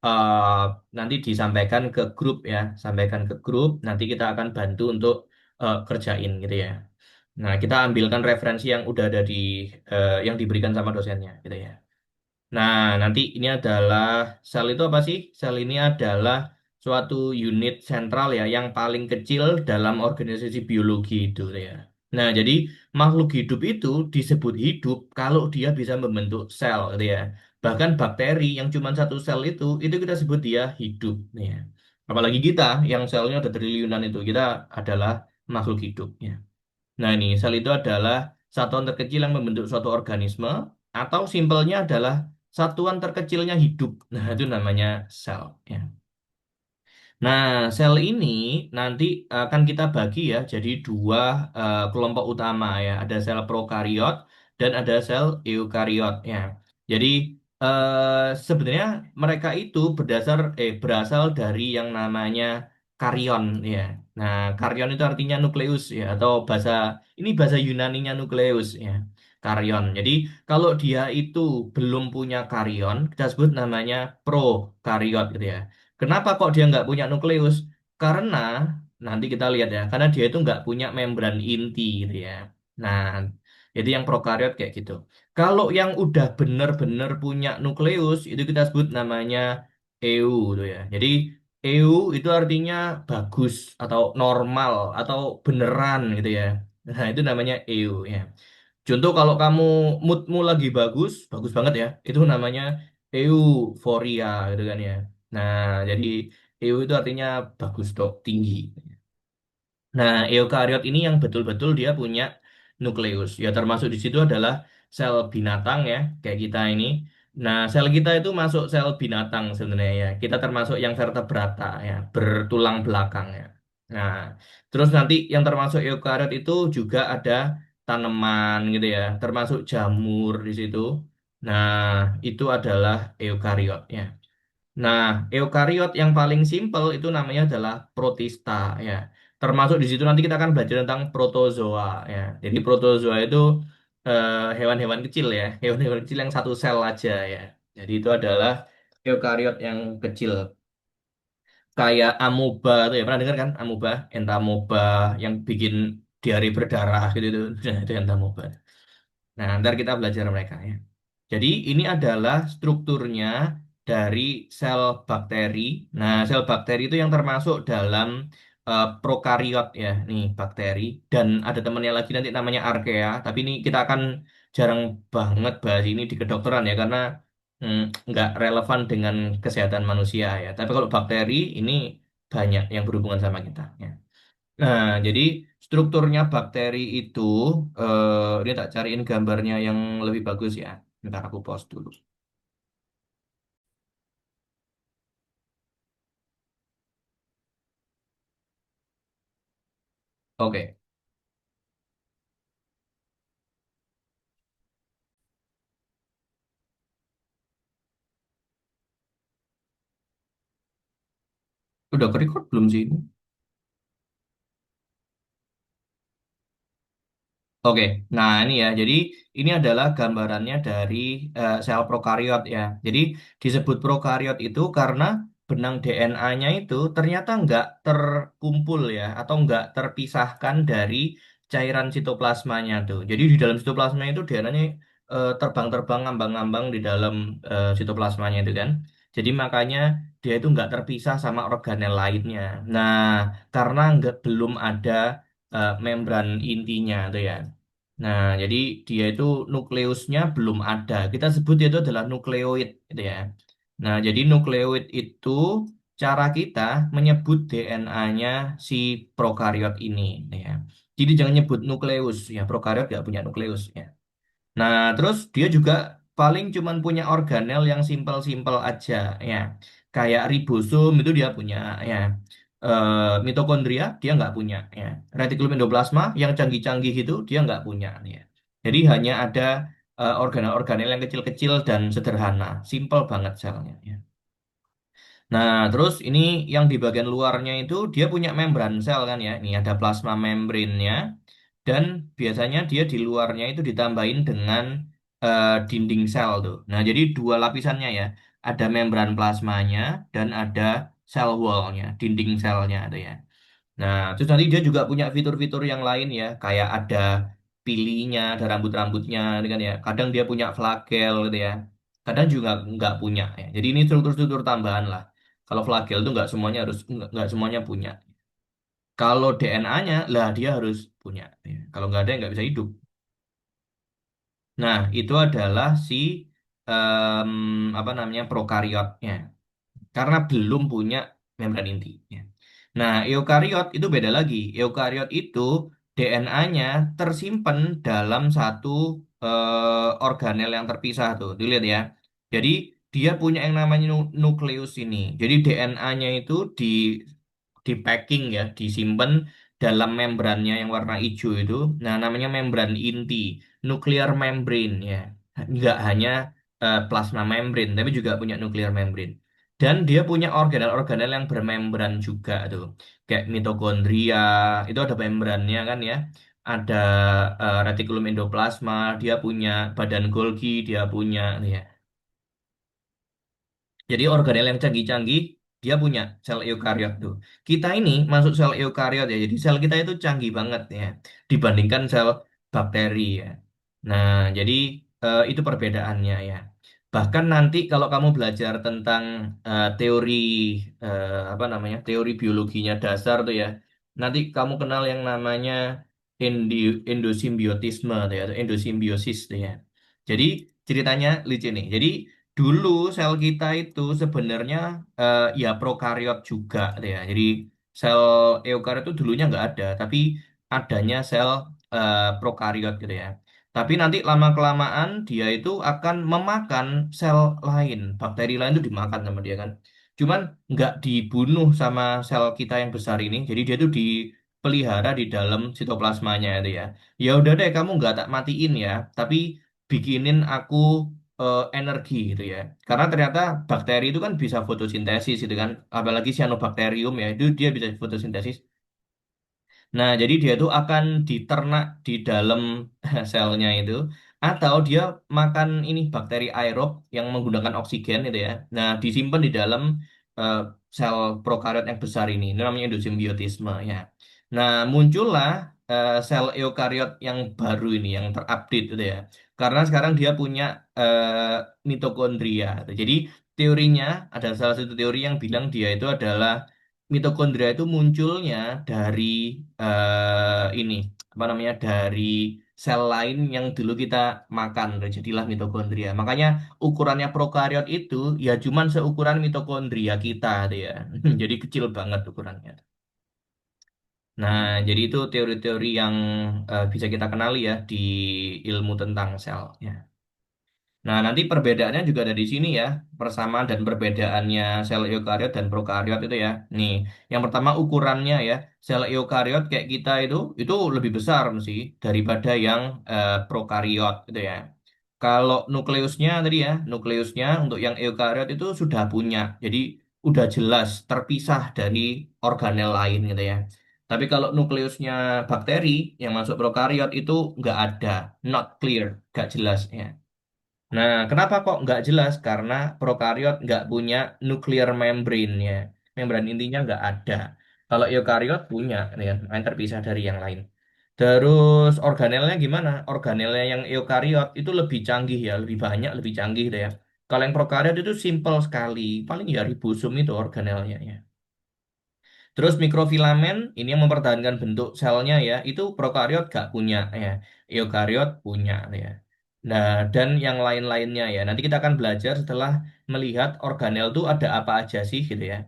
Speaker 1: eh, nanti disampaikan ke grup ya. Sampaikan ke grup, nanti kita akan bantu untuk kerjain gitu ya. Nah, kita ambilkan referensi yang udah ada di yang diberikan sama dosennya gitu ya. Nah, nanti ini adalah sel itu apa sih? Sel ini adalah suatu unit sentral ya yang paling kecil dalam organisasi biologi itu ya. Nah, jadi makhluk hidup itu disebut hidup kalau dia bisa membentuk sel gitu ya. Bahkan bakteri yang cuma satu sel itu kita sebut dia hidup nih ya. Apalagi kita yang selnya ada triliunan itu kita adalah makhluk hidup ya. Nah, ini sel itu adalah satuan terkecil yang membentuk suatu organisme atau simpelnya adalah satuan terkecilnya hidup. Nah, itu namanya sel ya. Nah, sel ini nanti akan kita bagi ya jadi dua kelompok utama ya. Ada sel prokariot dan ada sel eukariot ya. Jadi sebenarnya mereka itu berasal dari yang namanya karyon ya. Nah, karyon itu artinya nukleus ya atau ini bahasa Yunaninya nukleus ya. Karyon. Jadi kalau dia itu belum punya karyon, kita sebut namanya prokariot gitu ya. Kenapa kok dia nggak punya nukleus? Karena nanti kita lihat ya, karena dia itu nggak punya membran inti gitu ya. Nah, jadi yang prokariot kayak gitu. Kalau yang udah bener-bener punya nukleus, itu kita sebut namanya EU gitu ya. Jadi EU itu artinya bagus atau normal atau beneran gitu ya. Nah, itu namanya EU ya. Contoh kalau kamu moodmu lagi bagus, bagus banget ya. Itu namanya euforia gitu kan ya. Nah, jadi EU itu artinya bagus dok, tinggi. Nah, eukariot ini yang betul-betul dia punya nukleus. Ya, termasuk di situ adalah sel binatang ya, kayak kita ini. Nah, sel kita itu masuk sel binatang sebenarnya ya. Kita termasuk yang vertebrata ya, bertulang belakang ya. Nah, terus nanti yang termasuk eukariot itu juga ada tanaman gitu ya, termasuk jamur di situ. Nah, itu adalah eukariot ya. Nah, eukariot yang paling simpel itu namanya adalah protista ya. Termasuk di situ nanti kita akan belajar tentang protozoa ya. Jadi protozoa itu hewan-hewan kecil ya, hewan-hewan kecil yang satu sel aja ya. Jadi itu adalah eukariot yang kecil. Kayak amoeba tuh ya, pernah dengar kan amoeba, entamoeba yang bikin diare berdarah gitu itu. Nah, itu entamoeba. Nah, ntar kita belajar mereka ya. Jadi ini adalah strukturnya dari sel bakteri. Nah, sel bakteri itu yang termasuk dalam prokariot ya, nih bakteri. Dan ada temannya lagi nanti namanya archaea. Tapi ini kita akan jarang banget bahas ini di kedokteran ya, karena mm, nggak relevan dengan kesehatan manusia ya. Tapi kalau bakteri ini banyak yang berhubungan sama kita ya. Nah, jadi strukturnya bakteri itu, ini tak cariin gambarnya yang lebih bagus ya. Bentar aku pause dulu. Oke, udah ke record belum sih ini? Oke, nah ini ya, jadi ini adalah gambarannya dari sel prokariot ya. Jadi disebut prokariot itu karena benang DNA-nya itu ternyata nggak terkumpul ya, atau nggak terpisahkan dari cairan sitoplasmanya tuh. Jadi di dalam sitoplasma itu DNA-nya terbang-terbang, ngambang-ngambang di dalam sitoplasmanya itu kan. Jadi makanya dia itu nggak terpisah sama organel lainnya. Nah, karena nggak belum ada membran intinya tuh ya. Nah, jadi dia itu nukleusnya belum ada. Kita sebut dia itu adalah nukleoid, gitu ya. Nah, jadi nukleoid itu cara kita menyebut DNA-nya si prokariot ini, gitu ya. Jadi jangan nyebut nukleus, ya. Prokariot nggak punya nukleus, ya. Nah, terus dia juga paling cuman punya organel yang simpel-simpel aja, ya. Kayak ribosom itu dia punya, ya. Mitokondria dia nggak punya, ya. Retikulum endoplasma yang canggih-canggih itu dia nggak punya, ya. Jadi hanya ada organel-organel yang kecil-kecil dan sederhana, simpel banget selnya, ya. Nah, terus ini yang di bagian luarnya itu dia punya membran sel kan ya. Ini ada plasma membrannya dan biasanya dia di luarnya itu ditambahin dengan dinding sel tuh. Nah, jadi dua lapisannya ya. Ada membran plasmanya dan ada cell wallnya, dinding selnya tuh ya. Nah, terus nanti dia juga punya fitur-fitur yang lain ya, kayak ada pilinya, ada rambut-rambutnya, gitu kan ya. Kadang dia punya flagel gitu ya. Kadang juga nggak punya ya. Jadi ini struktur-struktur tambahan lah. Kalau flagel itu nggak semuanya punya. Kalau DNA-nya lah dia harus punya. Ya. Kalau nggak ada nggak bisa hidup. Nah, itu adalah si em, apa namanya prokariotnya karena belum punya membran inti. Ya. Nah, eukariot itu beda lagi. Eukariot itu DNA-nya tersimpan dalam satu organel yang terpisah tuh. Dilihat ya. Jadi dia punya yang namanya nukleus ini. Jadi DNA-nya itu di packing ya, disimpan dalam membrannya yang warna hijau itu. Nah, namanya membran inti, nuclear membrane ya. Nggak hanya plasma membrane, tapi juga punya nuclear membrane. Dan dia punya organel-organel yang bermembran juga tuh. Kayak mitokondria, itu ada membrannya kan ya. Ada retikulum endoplasma, dia punya badan Golgi, dia punya ya. Jadi organel yang canggih-canggih dia punya sel eukariot tuh. Kita ini masuk sel eukariot ya. Jadi sel kita itu canggih banget ya dibandingkan sel bakteri ya. Nah, jadi itu perbedaannya ya. Bahkan nanti kalau kamu belajar tentang teori apa namanya? Teori biologinya dasar tuh ya. Nanti kamu kenal yang namanya endosimbiotisme tuh ya, atau endosimbiosis tuh ya. Jadi ceritanya lucu nih. Jadi dulu sel kita itu sebenarnya ya prokariot juga gitu ya. Jadi sel eukariot itu dulunya nggak ada, tapi adanya sel prokariot gitu ya. Tapi nanti lama-kelamaan dia itu akan memakan sel lain, bakteri lain itu dimakan sama dia kan. Cuman nggak dibunuh sama sel kita yang besar ini. Jadi dia itu dipelihara di dalam sitoplasmanya itu ya. Ya udah deh, kamu nggak tak matiin ya, tapi bikinin aku energi gitu ya. Karena ternyata bakteri itu kan bisa fotosintesis gitu kan. Apalagi cyanobacterium ya, itu dia bisa fotosintesis. Nah, jadi dia itu akan diternak di dalam selnya itu, atau dia makan ini bakteri aerob yang menggunakan oksigen itu ya. Nah, disimpan di dalam eh, sel prokariot yang besar ini namanya endosimbiotisme ya. Nah, muncullah sel eukariot yang baru ini, yang terupdate gitu ya. Karena sekarang dia punya mitokondria. Jadi teorinya ada salah satu teori yang bilang dia itu adalah mitokondria itu munculnya dari ini apa namanya dari sel lain yang dulu kita makan, jadilah mitokondria. Makanya ukurannya prokariot itu ya cuman seukuran mitokondria kita tuh ya. Jadi kecil banget ukurannya. Nah, jadi itu teori-teori yang bisa kita kenali ya di ilmu tentang sel. Ya. Nah, nanti perbedaannya juga ada di sini ya, persamaan dan perbedaannya sel eukariot dan prokariot itu ya. Nih, yang pertama ukurannya ya, sel eukariot kayak kita itu lebih besar sih daripada yang prokariot gitu ya. Kalau nukleusnya tadi ya, nukleusnya untuk yang eukariot itu sudah punya, jadi udah jelas terpisah dari organel lain gitu ya. Tapi kalau nukleusnya bakteri yang masuk prokariot itu nggak ada, not clear, nggak jelas ya. Nah, kenapa kok nggak jelas? Karena prokariot nggak punya nuclear membrane-nya. Membran intinya nggak ada. Kalau eukariot punya, ya, yang terpisah dari yang lain. Terus organelnya gimana? Organelnya yang eukariot itu lebih canggih ya, lebih banyak, lebih canggih deh ya. Kalau yang prokariot itu simple sekali, paling ya ribosom itu organelnya ya. Terus mikrofilamen ini yang mempertahankan bentuk selnya ya, itu prokariot gak punya ya, eukariot punya ya. Nah, dan yang lain-lainnya ya. Nanti kita akan belajar setelah melihat organel itu ada apa aja sih gitu ya.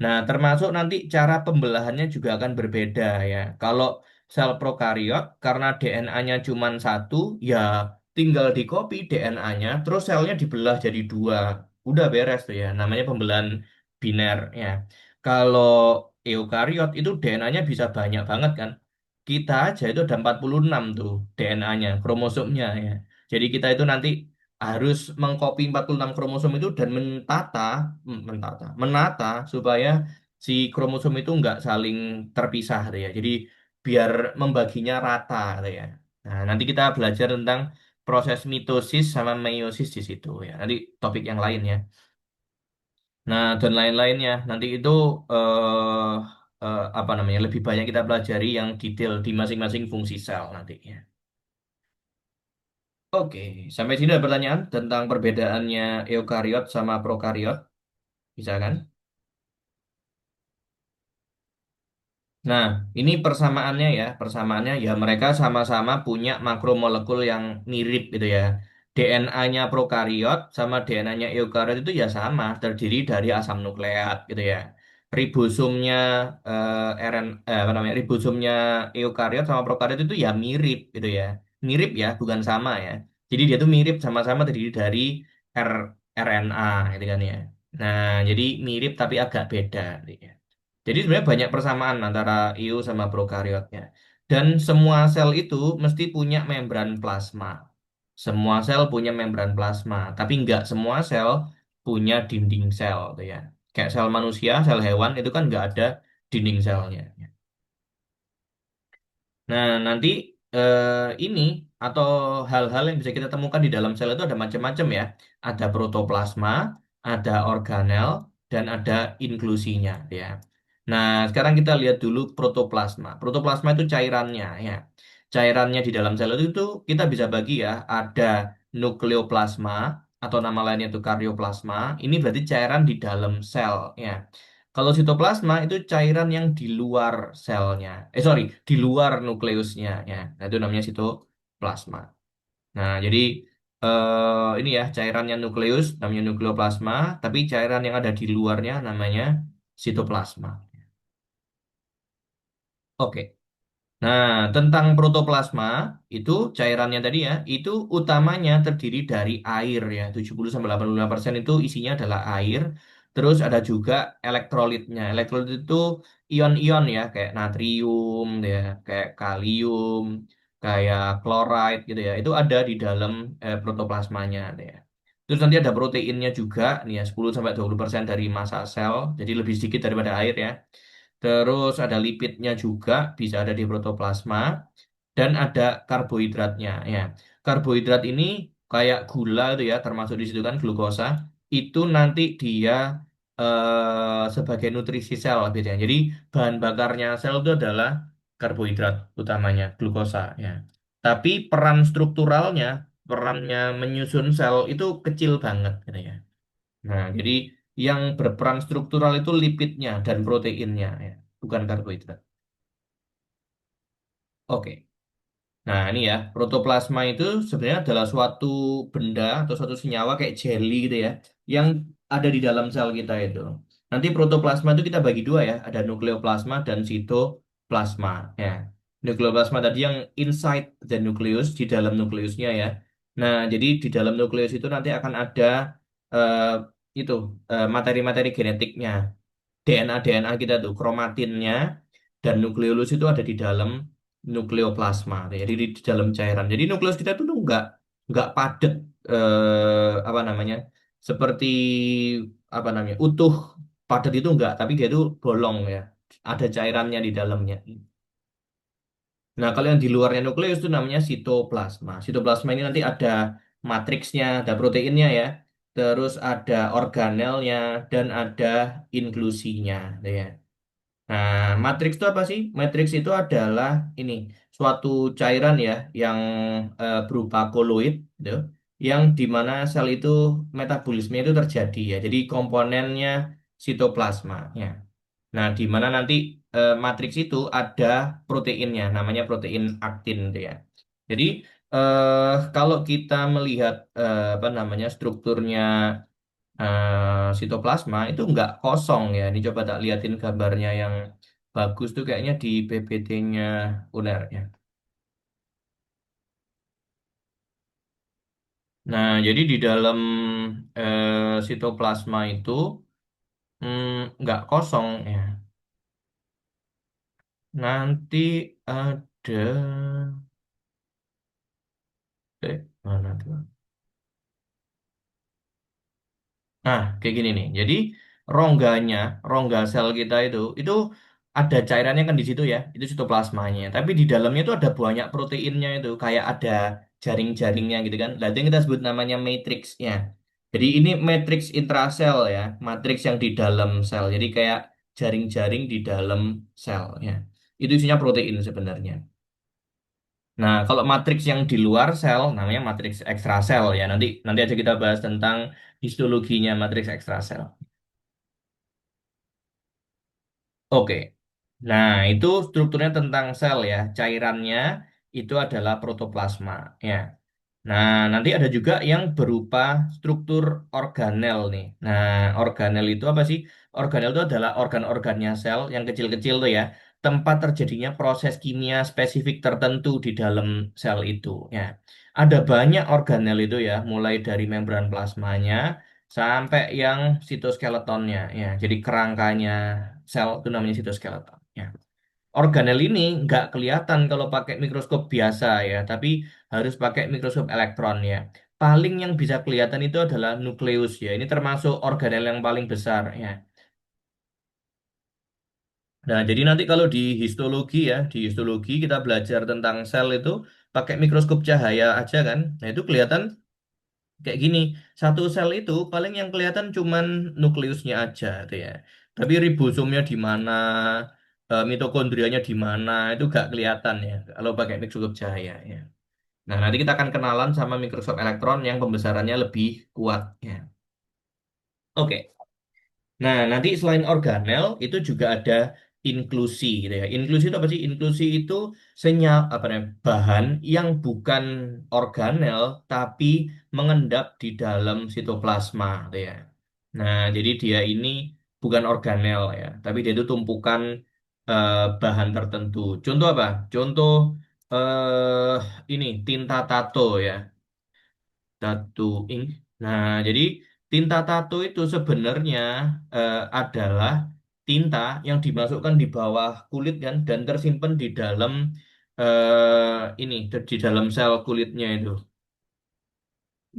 Speaker 1: Nah, termasuk nanti cara pembelahannya juga akan berbeda ya. Kalau sel prokariot karena DNA-nya cuma satu, ya tinggal di copy DNA-nya, terus selnya dibelah jadi dua. Udah beres tuh ya. Namanya pembelahan biner ya. Kalau eukariot itu DNA-nya bisa banyak banget kan. Kita aja itu ada 46 tuh DNA-nya, kromosomnya ya. Jadi kita itu nanti harus mengcopy 46 kromosom itu dan menata supaya si kromosom itu nggak saling terpisah gitu ya. Jadi biar membaginya rata gitu ya. Nah, nanti kita belajar tentang proses mitosis sama meiosis di situ ya. Nanti topik yang lain ya. Nah, dan lain-lainnya. Nanti itu apa namanya? Lebih banyak kita pelajari yang detail di masing-masing fungsi sel nantinya. Oke, sampai sini ada pertanyaan tentang perbedaannya eukariot sama prokariot, bisa kan? Nah, ini persamaannya ya, persamaannya ya mereka sama-sama punya makromolekul yang mirip gitu ya. DNA-nya prokariot sama DNA-nya eukariot itu ya sama, terdiri dari asam nukleat gitu ya. Ribosomnya apa namanya? Ribosomnya eukariot sama prokariot itu ya mirip gitu ya. Mirip ya, bukan sama ya. Jadi dia tuh mirip sama-sama terdiri dari R RNA gitu kan ya. Nah, jadi mirip tapi agak beda gitu ya. Jadi sebenarnya banyak persamaan antara EU sama prokariotnya. Dan semua sel itu mesti punya membran plasma. Semua sel punya membran plasma, tapi nggak semua sel punya dinding sel, tuh ya. Kayak sel manusia, sel hewan itu kan nggak ada dinding selnya. Nah, nanti ini atau hal-hal yang bisa kita temukan di dalam sel itu ada macam-macam ya. Ada protoplasma, ada organel, dan ada inklusinya ya. Nah, sekarang kita lihat dulu protoplasma. Protoplasma itu cairannya ya. Cairannya di dalam sel itu kita bisa bagi ya. Ada nukleoplasma atau nama lainnya itu karyoplasma. Ini berarti cairan di dalam sel ya. Kalau sitoplasma itu cairan yang di luar selnya. Sorry, di luar nukleusnya ya. Nah, itu namanya sitoplasma. Nah, jadi ini ya cairannya nukleus namanya nukleoplasma, tapi cairan yang ada di luarnya namanya sitoplasma. Oke. Nah, tentang protoplasma itu cairannya tadi ya, itu utamanya terdiri dari air ya. 70-85% itu isinya adalah air. Terus ada juga elektrolitnya. Elektrolit itu ion-ion ya, kayak natrium ya, kayak kalium, kayak chloride gitu ya. Itu ada di dalam protoplasmanya ya. Terus nanti ada proteinnya juga nih ya, 10-20% dari massa sel, jadi lebih sedikit daripada air ya. Terus ada lipidnya juga bisa ada di protoplasma dan ada karbohidratnya ya. Karbohidrat ini kayak gula itu ya termasuk di situ kan glukosa itu nanti dia sebagai nutrisi sel biasanya. Jadi bahan bakarnya sel itu adalah karbohidrat utamanya glukosa ya. Tapi peran strukturalnya, perannya menyusun sel itu kecil banget gitu ya. Nah, jadi yang berperan struktural itu lipidnya dan proteinnya ya, bukan karbohidrat. Oke. Nah, ini ya, protoplasma itu sebenarnya adalah suatu benda atau suatu senyawa kayak jelly gitu ya, yang ada di dalam sel kita itu. Nanti protoplasma itu kita bagi dua ya, ada nukleoplasma dan sitoplasma. Ya, nukleoplasma tadi yang inside the nucleus, di dalam nukleusnya ya. Nah, jadi di dalam nukleus itu nanti akan ada eh, itu materi-materi genetiknya. DNA kita tuh kromatinnya dan nukleolus itu ada di dalam nukleoplasma jadi di dalam cairan jadi nukleus kita tuh nggak padat apa namanya seperti apa namanya utuh padat itu enggak tapi dia itu bolong ya ada cairannya di dalamnya. Nah, kalau yang di luarnya nukleus itu namanya sitoplasma. Sitoplasma ini nanti ada matriksnya, ada proteinnya ya. Terus ada organelnya dan ada inklusinya, ya. Nah, matriks itu apa sih? Matriks itu adalah ini suatu cairan ya yang berupa koloid, gitu, yang di mana sel itu metabolisme itu terjadi ya. Jadi komponennya sitoplasma, ya. Nah, di mana nanti matriks itu ada proteinnya, namanya protein aktin, gitu ya. Jadi kalau kita melihat apa namanya strukturnya sitoplasma itu nggak kosong ya. Ini coba tak liatin gambarnya yang bagus tuh kayaknya di PPT-nya UNER ya. Nah, jadi di dalam sitoplasma itu nggak kosong ya. Nanti ada mana tuh? Nah, kayak gini nih. Jadi rongganya, rongga sel kita itu ada cairannya kan di situ ya. Itu sitoplasmanya. Tapi di dalamnya itu ada banyak proteinnya itu, kayak ada jaring-jaringnya gitu kan. Nah, itu yang kita sebut namanya matriksnya. Jadi ini matriks intrasel ya, matriks yang di dalam sel. Jadi kayak jaring-jaring di dalam sel ya. Itu isinya protein sebenarnya. Nah, kalau matriks yang di luar sel namanya matriks ekstrasel ya. Nanti nanti aja kita bahas tentang histologinya matriks ekstrasel. Oke. Nah, itu strukturnya tentang sel ya. Cairannya itu adalah protoplasma ya. Nah, nanti ada juga yang berupa struktur organel nih. Nah, organel itu apa sih? Organel itu adalah organ-organnya sel yang kecil-kecil tuh ya. Tempat terjadinya proses kimia spesifik tertentu di dalam sel itu ya. Ada banyak organel itu ya, mulai dari membran plasmanya sampai yang sitoskeletonnya ya. Jadi kerangkanya sel itu namanya sitoskeleton ya. Organel ini nggak kelihatan kalau pakai mikroskop biasa ya, tapi harus pakai mikroskop elektron ya. Paling yang bisa kelihatan itu adalah nukleus ya. Ini termasuk organel yang paling besar ya. Nah, jadi nanti kalau di histologi ya, di histologi kita belajar tentang sel itu pakai mikroskop cahaya aja kan. Nah, itu kelihatan kayak gini. Satu sel itu paling yang kelihatan cuman nukleusnya aja tuh ya. Tapi ribosomnya di mana, mitokondrianya di mana itu gak kelihatan ya kalau pakai mikroskop cahaya ya. Nah, nanti kita akan kenalan sama mikroskop elektron yang pembesarannya lebih kuat ya. Oke. Nah, nanti selain organel itu juga ada inklusi gitu ya. Inklusi itu apa sih? Inklusi itu senyap apa namanya? Bahan yang bukan organel tapi mengendap di dalam sitoplasma gitu ya. Nah, jadi dia ini bukan organel ya, tapi dia itu tumpukan bahan tertentu. Contoh apa? Contoh ini tinta tato ya. Tato ink. Nah, jadi tinta tato itu sebenarnya adalah tinta yang dimasukkan di bawah kulit kan dan tersimpan di dalam ini di dalam sel kulitnya itu.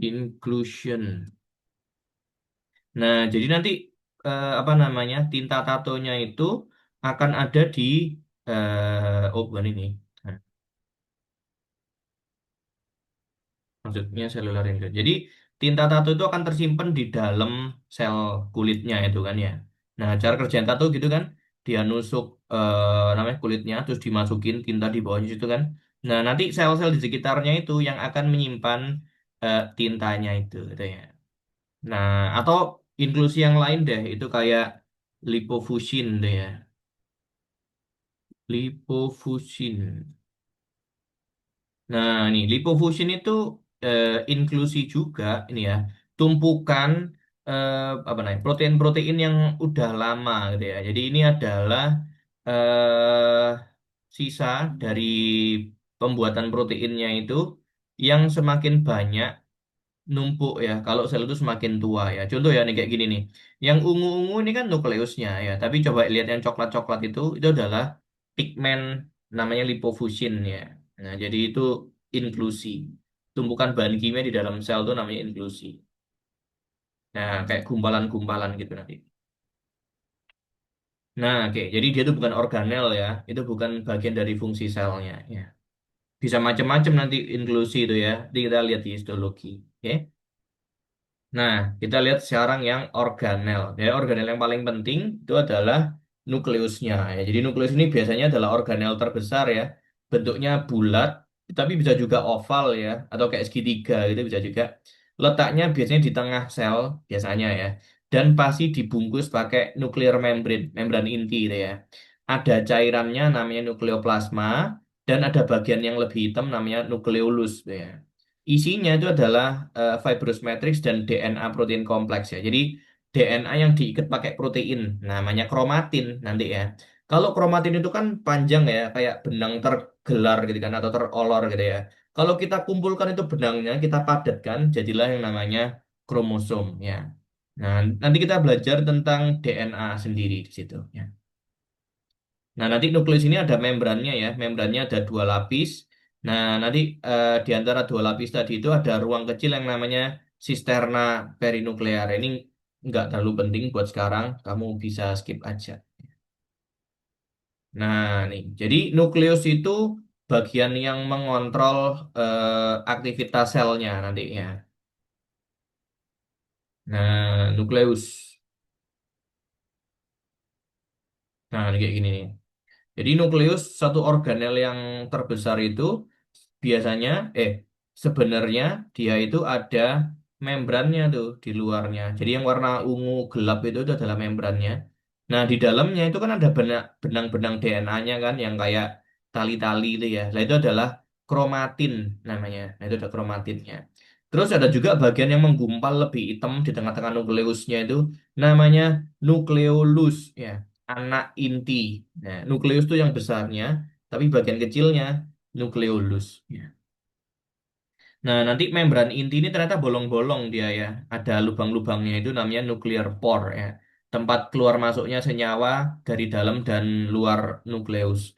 Speaker 1: Inclusion. Nah, jadi nanti apa namanya tinta tatonya itu akan ada di oh bukan ini. Nah, maksudnya seluler enggak. Jadi tinta tato itu akan tersimpan di dalam sel kulitnya itu kan ya. Nah, cara kerjaan tato gitu kan, dia nusuk namanya kulitnya, terus dimasukin tinta di bawahnya situ kan. Nah, nanti sel-sel di sekitarnya itu yang akan menyimpan tintanya itu, gitu ya. Nah, atau inklusi yang lain deh, itu kayak lipofusin deh ya. Lipofusin. Nah, nih lipofusion itu inklusi juga ini ya, tumpukan eh, apa namanya protein-protein yang udah lama gitu ya. Jadi ini adalah sisa dari pembuatan proteinnya itu yang semakin banyak numpuk ya. Kalau sel itu semakin tua ya. Contoh ya nih kayak gini nih. Yang ungu-ungu ini kan nukleusnya ya. Tapi coba lihat yang coklat-coklat itu adalah pigmen namanya lipofusin ya. Nah, jadi itu inklusi. Tumpukan bahan kimia di dalam sel itu namanya inklusi. Nah, kayak gumpalan-gumpalan gitu nanti. Nah, oke, jadi dia itu bukan organel ya, itu bukan bagian dari fungsi selnya. Ya. Bisa macam-macam nanti inklusi itu ya. Jadi kita lihat di histologi. Oke. Nah, kita lihat sekarang yang organel. Ya, organel yang paling penting itu adalah nukleusnya. Ya, jadi nukleus ini biasanya adalah organel terbesar ya. Bentuknya bulat, tapi bisa juga oval ya, atau kayak segitiga gitu bisa juga. Letaknya biasanya di tengah sel biasanya ya. Dan pasti dibungkus pakai nuclear membrane, membran inti gitu ya. Ada cairannya namanya nukleoplasma dan ada bagian yang lebih hitam namanya nukleolus gitu ya. Isinya itu adalah fibrous matrix dan DNA protein kompleks ya. Jadi DNA yang diikat pakai protein, namanya kromatin nanti ya. Kalau kromatin itu kan panjang ya, kayak benang tergelar gitu kan atau terolor gitu ya. Kalau kita kumpulkan itu benangnya, kita padatkan, jadilah yang namanya kromosom ya. Nah, nanti kita belajar tentang DNA sendiri di situ ya. Nah, nanti nukleus ini ada membrannya ya. Membrannya ada dua lapis. Nah, nanti di antara dua lapis tadi itu ada ruang kecil yang namanya sisterna perinuklear. Ini nggak terlalu penting buat sekarang. Kamu bisa skip aja. Nah, nih. Jadi nukleus itu bagian yang mengontrol aktivitas selnya nanti ya. Nah, nukleus. Nah, ini kayak gini nih. Jadi nukleus satu organel yang terbesar itu biasanya sebenarnya dia itu ada membrannya tuh di luarnya. Jadi yang warna ungu gelap itu adalah membrannya. Nah, di dalamnya itu kan ada benang-benang DNA-nya kan yang kayak tali-tali itu ya. Nah, itu adalah kromatin namanya. Nah, itu ada kromatinnya. Terus ada juga bagian yang menggumpal lebih hitam di tengah-tengah nukleusnya itu namanya nukleolus ya, anak inti. Nah, nukleus itu yang besarnya, tapi bagian kecilnya nukleolus. Ya. Nah, nanti membran inti ini ternyata bolong-bolong dia ya. Ada lubang-lubangnya itu namanya nuclear pore ya. Tempat keluar masuknya senyawa dari dalam dan luar nukleus.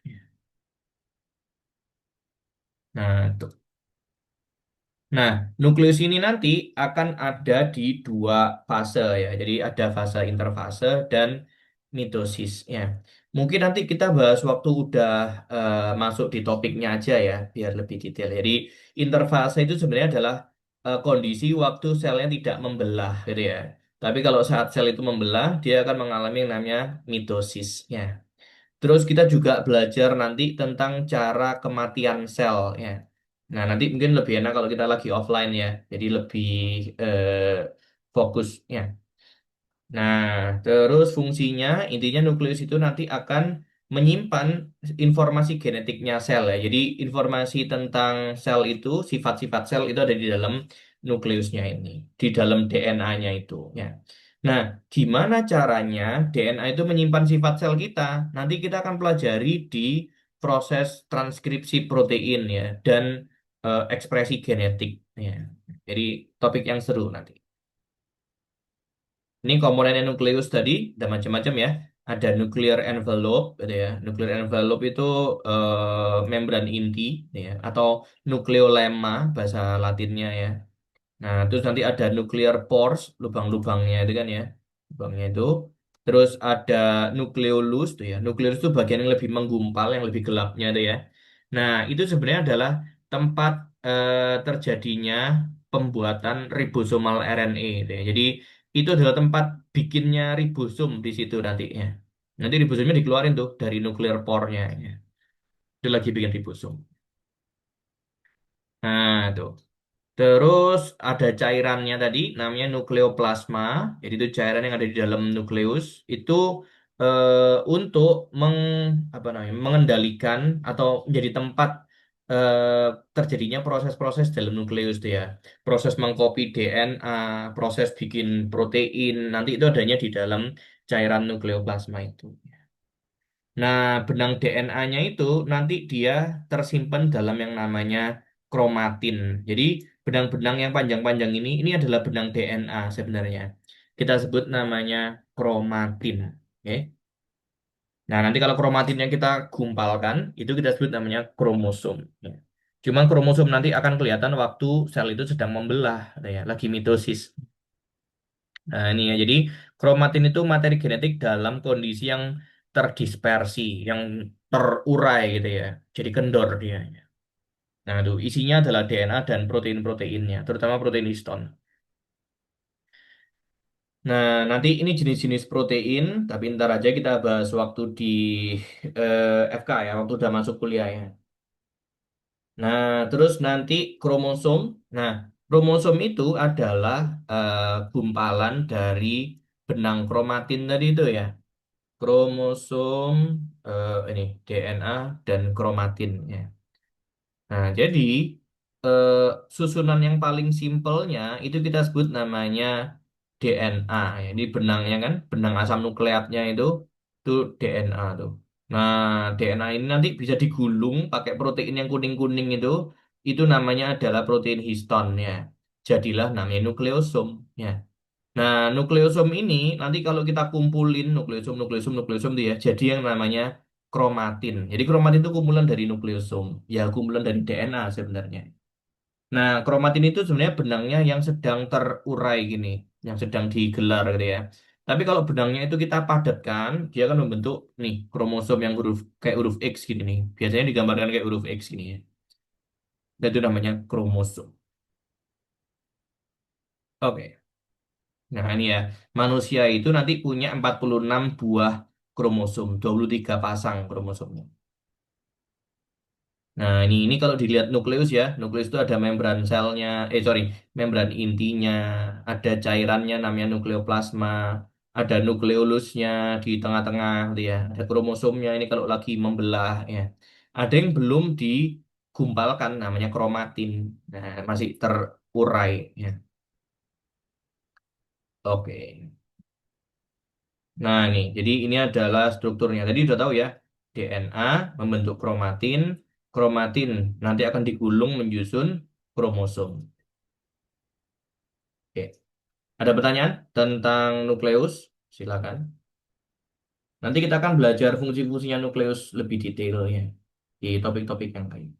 Speaker 1: Nah, itu. Nah, nukleus ini nanti akan ada di dua fase ya. Jadi ada fase interfase dan mitosis ya. Mungkin nanti kita bahas waktu udah masuk di topiknya aja ya, biar lebih detail. Jadi interfase itu sebenarnya adalah kondisi waktu selnya tidak membelah gitu ya. Tapi kalau saat sel itu membelah, dia akan mengalami yang namanya mitosis ya. Terus kita juga belajar nanti tentang cara kematian sel ya. Nah, nanti mungkin lebih enak kalau kita lagi offline ya. Jadi lebih fokus ya. Nah, terus fungsinya intinya nukleus itu nanti akan menyimpan informasi genetiknya sel ya. Jadi informasi tentang sel itu, sifat-sifat sel itu ada di dalam nukleusnya ini, di dalam DNA-nya itu ya. Nah, gimana caranya DNA itu menyimpan sifat sel kita? Nanti kita akan pelajari di proses transkripsi protein ya dan ekspresi genetik ya. Jadi topik yang seru nanti. Ini komponen nukleus tadi ada macam-macam ya. Ada nuclear envelope, gitu ya. Nuclear envelope itu membran inti, ya, atau nukleolemma bahasa Latinnya ya. Nah, terus nanti ada nuclear pores, lubang-lubangnya itu kan ya. Lubangnya itu. Terus ada nukleolus tuh ya. Nukleolus itu bagian yang lebih menggumpal, yang lebih gelapnya tuh ya. Nah, itu sebenarnya adalah tempat terjadinya pembuatan ribosomal RNA gitu ya. Jadi itu adalah tempat bikinnya ribosom di situ nantinya. Nanti ribosomnya dikeluarin tuh dari nuklear pore-nya ya. Itu lagi bikin ribosom. Nah, tuh. Terus ada cairannya tadi namanya nukleoplasma. Jadi itu cairan yang ada di dalam nukleus itu untuk apa namanya mengendalikan atau menjadi tempat terjadinya proses-proses dalam nukleus itu ya. Proses mengcopy DNA, proses bikin protein, nanti itu adanya di dalam cairan nukleoplasma itu. Nah, benang DNA-nya itu nanti dia tersimpan dalam yang namanya kromatin. Jadi, benang-benang yang panjang-panjang ini adalah benang DNA sebenarnya. Kita sebut namanya kromatin. Oke. Nah, nanti kalau kromatinnya kita gumpalkan, itu kita sebut namanya kromosom. Ya. Cuma kromosom nanti akan kelihatan waktu sel itu sedang membelah, ya, lagi mitosis. Nah, ini ya. Jadi, kromatin itu materi genetik dalam kondisi yang terdispersi, yang terurai gitu ya. Jadi kendor dia. Nah, itu isinya adalah DNA dan protein-proteinnya, terutama protein histon. Nah, nanti ini jenis-jenis protein, tapi ntar aja kita bahas waktu di FK ya, waktu udah masuk kuliah ya. Nah, terus nanti kromosom. Nah, kromosom itu adalah gumpalan dari benang kromatin tadi itu ya. Kromosom ini DNA dan kromatin ya. Nah, jadi eh, susunan yang paling simpelnya itu kita sebut namanya DNA. Ya. Ini benangnya kan, benang asam nukleatnya itu DNA tuh. Nah, DNA ini nanti bisa digulung pakai protein yang kuning-kuning itu namanya adalah protein histon ya. Jadilah namanya nukleosom ya. Nah, nukleosom ini nanti kalau kita kumpulin nukleosom, nukleosom, nukleosom itu ya, jadi yang namanya kromatin. Jadi kromatin itu kumpulan dari nukleosom, ya kumpulan dari DNA sebenarnya. Nah, kromatin itu sebenarnya benangnya yang sedang terurai gini, yang sedang digelar gitu ya. Tapi kalau benangnya itu kita padatkan, dia akan membentuk nih kromosom yang huruf kayak huruf X gini nih. Biasanya digambarkan kayak huruf X gini ya. Dan itu namanya kromosom. Oke. Nah, ini ya. Manusia itu nanti punya 46 buah kromosom, 23 pasang kromosomnya. Nah, ini kalau dilihat nukleus ya, nukleus itu ada membran selnya, sorry, membran intinya, ada cairannya namanya nukleoplasma, ada nukleolusnya di tengah-tengah, gitu ya, ada kromosomnya ini kalau lagi membelah ya. Ada yang belum digumpalkan namanya kromatin, nah masih terurai ya. Oke. Nah, nih, jadi ini adalah strukturnya. Tadi udah tahu ya, DNA membentuk kromatin, kromatin nanti akan digulung menyusun kromosom. Oke. Ada pertanyaan tentang nukleus? Silakan. Nanti kita akan belajar fungsi-fungsinya nukleus lebih detail ya di topik-topik yang lain.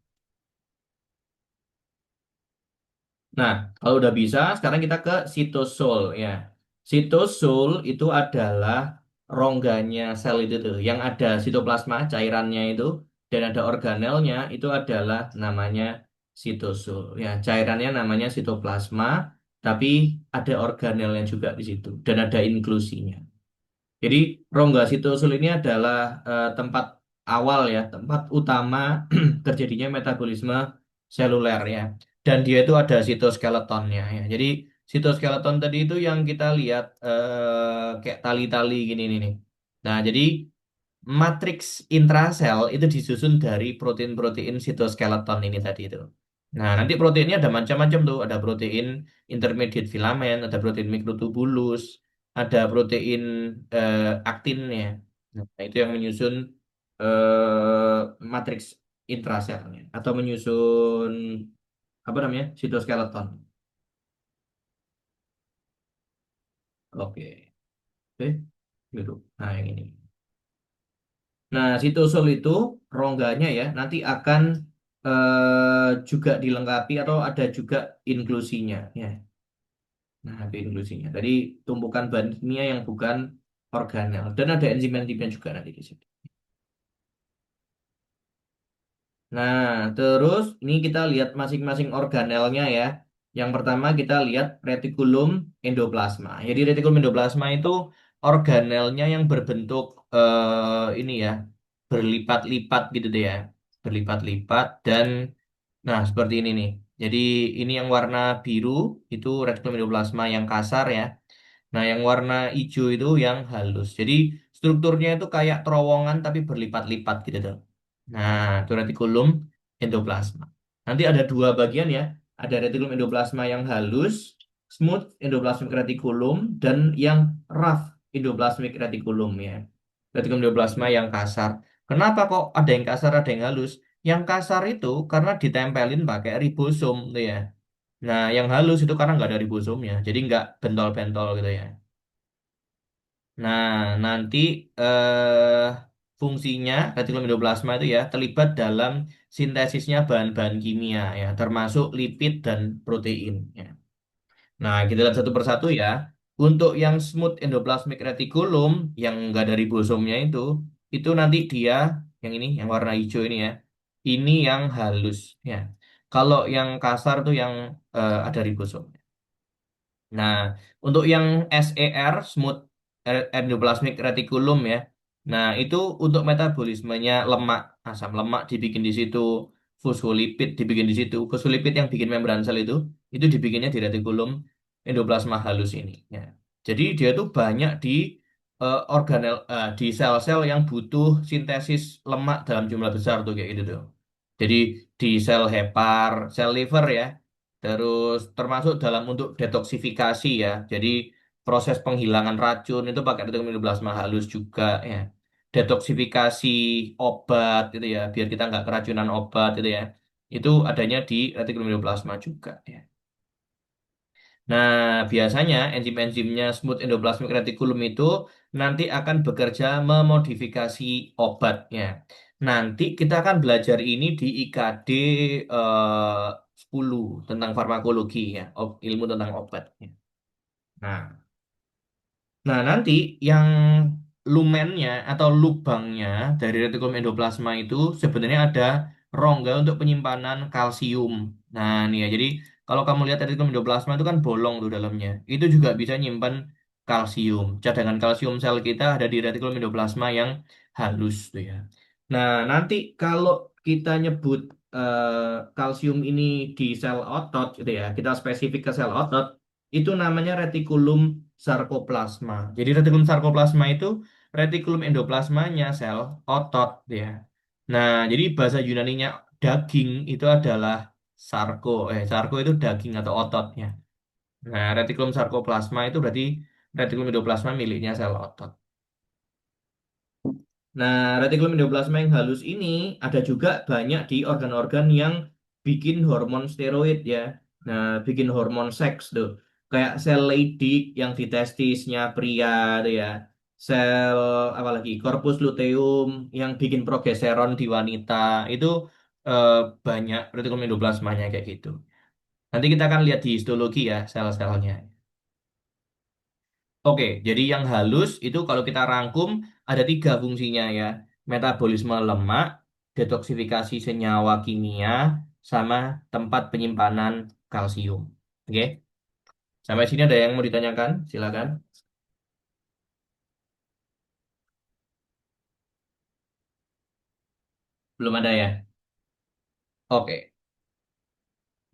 Speaker 1: Nah, kalau udah bisa, sekarang kita ke sitosol ya. Sitosol itu adalah rongganya sel itu tuh, yang ada sitoplasma cairannya itu dan ada organelnya itu adalah namanya sitosol. Ya, cairannya namanya sitoplasma, tapi ada organelnya juga di situ dan ada inklusinya. Jadi rongga sitosul ini adalah tempat awal ya, tempat utama terjadinya metabolisme seluler ya. Dan dia itu ada sitoskeletonnya ya. Jadi sitoskeleton tadi itu yang kita lihat kayak tali-tali gini nih. Nah, jadi matriks intrasel itu disusun dari protein-protein sitoskeleton ini tadi itu. Nah, nanti proteinnya ada macam-macam tuh. Ada protein intermediate filamen, ada protein mikrotubulus, ada protein aktinnya. Nah, itu yang menyusun matriks intraselnya atau menyusun apa namanya? Sitoskeleton. Oke. Oke. Gitu. Nah, yang ini. Nah, sitosol itu rongganya ya nanti akan juga dilengkapi atau ada juga inklusinya ya. Nah, itu inklusinya. Tadi tumpukan bahan kimia yang bukan organel dan ada enzim-enzimnya juga nanti di situ. Nah, terus ini kita lihat masing-masing organelnya ya. Yang pertama kita lihat retikulum endoplasma. Jadi retikulum endoplasma itu organelnya yang berbentuk ini ya, berlipat-lipat gitu deh ya. Berlipat-lipat dan nah seperti ini nih. Jadi ini yang warna biru itu retikulum endoplasma yang kasar ya. Nah, yang warna hijau itu yang halus. Jadi strukturnya itu kayak terowongan tapi berlipat-lipat gitu tuh. Nah, itu retikulum endoplasma. Nanti ada dua bagian ya. Ada retikulum endoplasma yang halus, smooth endoplasmic reticulum, dan yang rough endoplasmic reticulum ya. Retikulum endoplasma yang kasar. Kenapa kok ada yang kasar, ada yang halus? Yang kasar itu karena ditempelin pakai ribosom tuh ya. Nah, yang halus itu karena nggak ada ribosomnya, jadi nggak bentol-bentol gitu ya. Nah, nanti eh, fungsinya retikulum endoplasma itu ya terlibat dalam sintesisnya bahan-bahan kimia ya, termasuk lipid dan protein ya. Nah, kita lihat satu persatu ya. Untuk yang smooth endoplasmic reticulum yang nggak ada ribosomnya itu, itu nanti dia yang ini, yang warna hijau ini ya, ini yang halus ya. Kalau yang kasar tuh yang ada ribosom. Nah, untuk yang SER, smooth endoplasmic reticulum ya. Nah, itu untuk metabolismenya lemak, asam lemak dibikin di situ, fosfolipid dibikin di situ. Fosfolipid yang bikin membran sel itu dibikinnya di retikulum endoplasma halus ini. Ya. Jadi dia tuh banyak di organel, di sel-sel yang butuh sintesis lemak dalam jumlah besar tuh kayak gitu tuh. Jadi di sel hepar, sel liver ya. Terus termasuk dalam untuk detoksifikasi ya. Jadi proses penghilangan racun itu pakai retinoblastma halus juga ya. Detoksifikasi obat gitu ya, biar kita nggak keracunan obat gitu ya. Itu adanya di retinoblastma juga ya. Nah, biasanya enzim-enzimnya smooth endoplasmic reticulum itu nanti akan bekerja memodifikasi obatnya. Nanti kita akan belajar ini di IKD 10 tentang farmakologi ya, ilmu tentang obat. Nah, nah, nanti yang lumennya atau lubangnya dari retikulum endoplasma itu sebenarnya ada rongga untuk penyimpanan kalsium. Nah, nih ya, jadi kalau kamu lihat retikulum endoplasma itu kan bolong tuh dalamnya. Itu juga bisa nyimpan kalsium. Cadangan kalsium sel kita ada di retikulum endoplasma yang halus tuh ya. Nah, nanti kalau kita nyebut kalsium ini di sel otot gitu ya, kita spesifik ke sel otot, itu namanya retikulum sarkoplasma. Jadi retikulum sarkoplasma itu retikulum endoplasmanya sel otot ya. Nah, jadi bahasa Yunaninya daging itu adalah sarko. Sarko itu daging atau ototnya. Nah, retikulum sarkoplasma itu berarti retikulum endoplasma miliknya sel otot. Nah, retikulum endoplasma yang halus ini ada juga banyak di organ-organ yang bikin hormon steroid ya. Nah, bikin hormon seks tuh. Kayak sel Leydig yang di testisnya pria tuh ya. Sel apalagi corpus luteum yang bikin progesteron di wanita. Itu eh, banyak retikulum endoplasmanya kayak gitu. Nanti kita akan lihat di histologi ya sel-selnya. Oke, jadi yang halus itu kalau kita rangkum ada tiga fungsinya ya. Metabolisme lemak, detoksifikasi senyawa kimia, sama tempat penyimpanan kalsium. Oke, sampai sini ada yang mau ditanyakan? Silakan. Belum ada ya? Oke.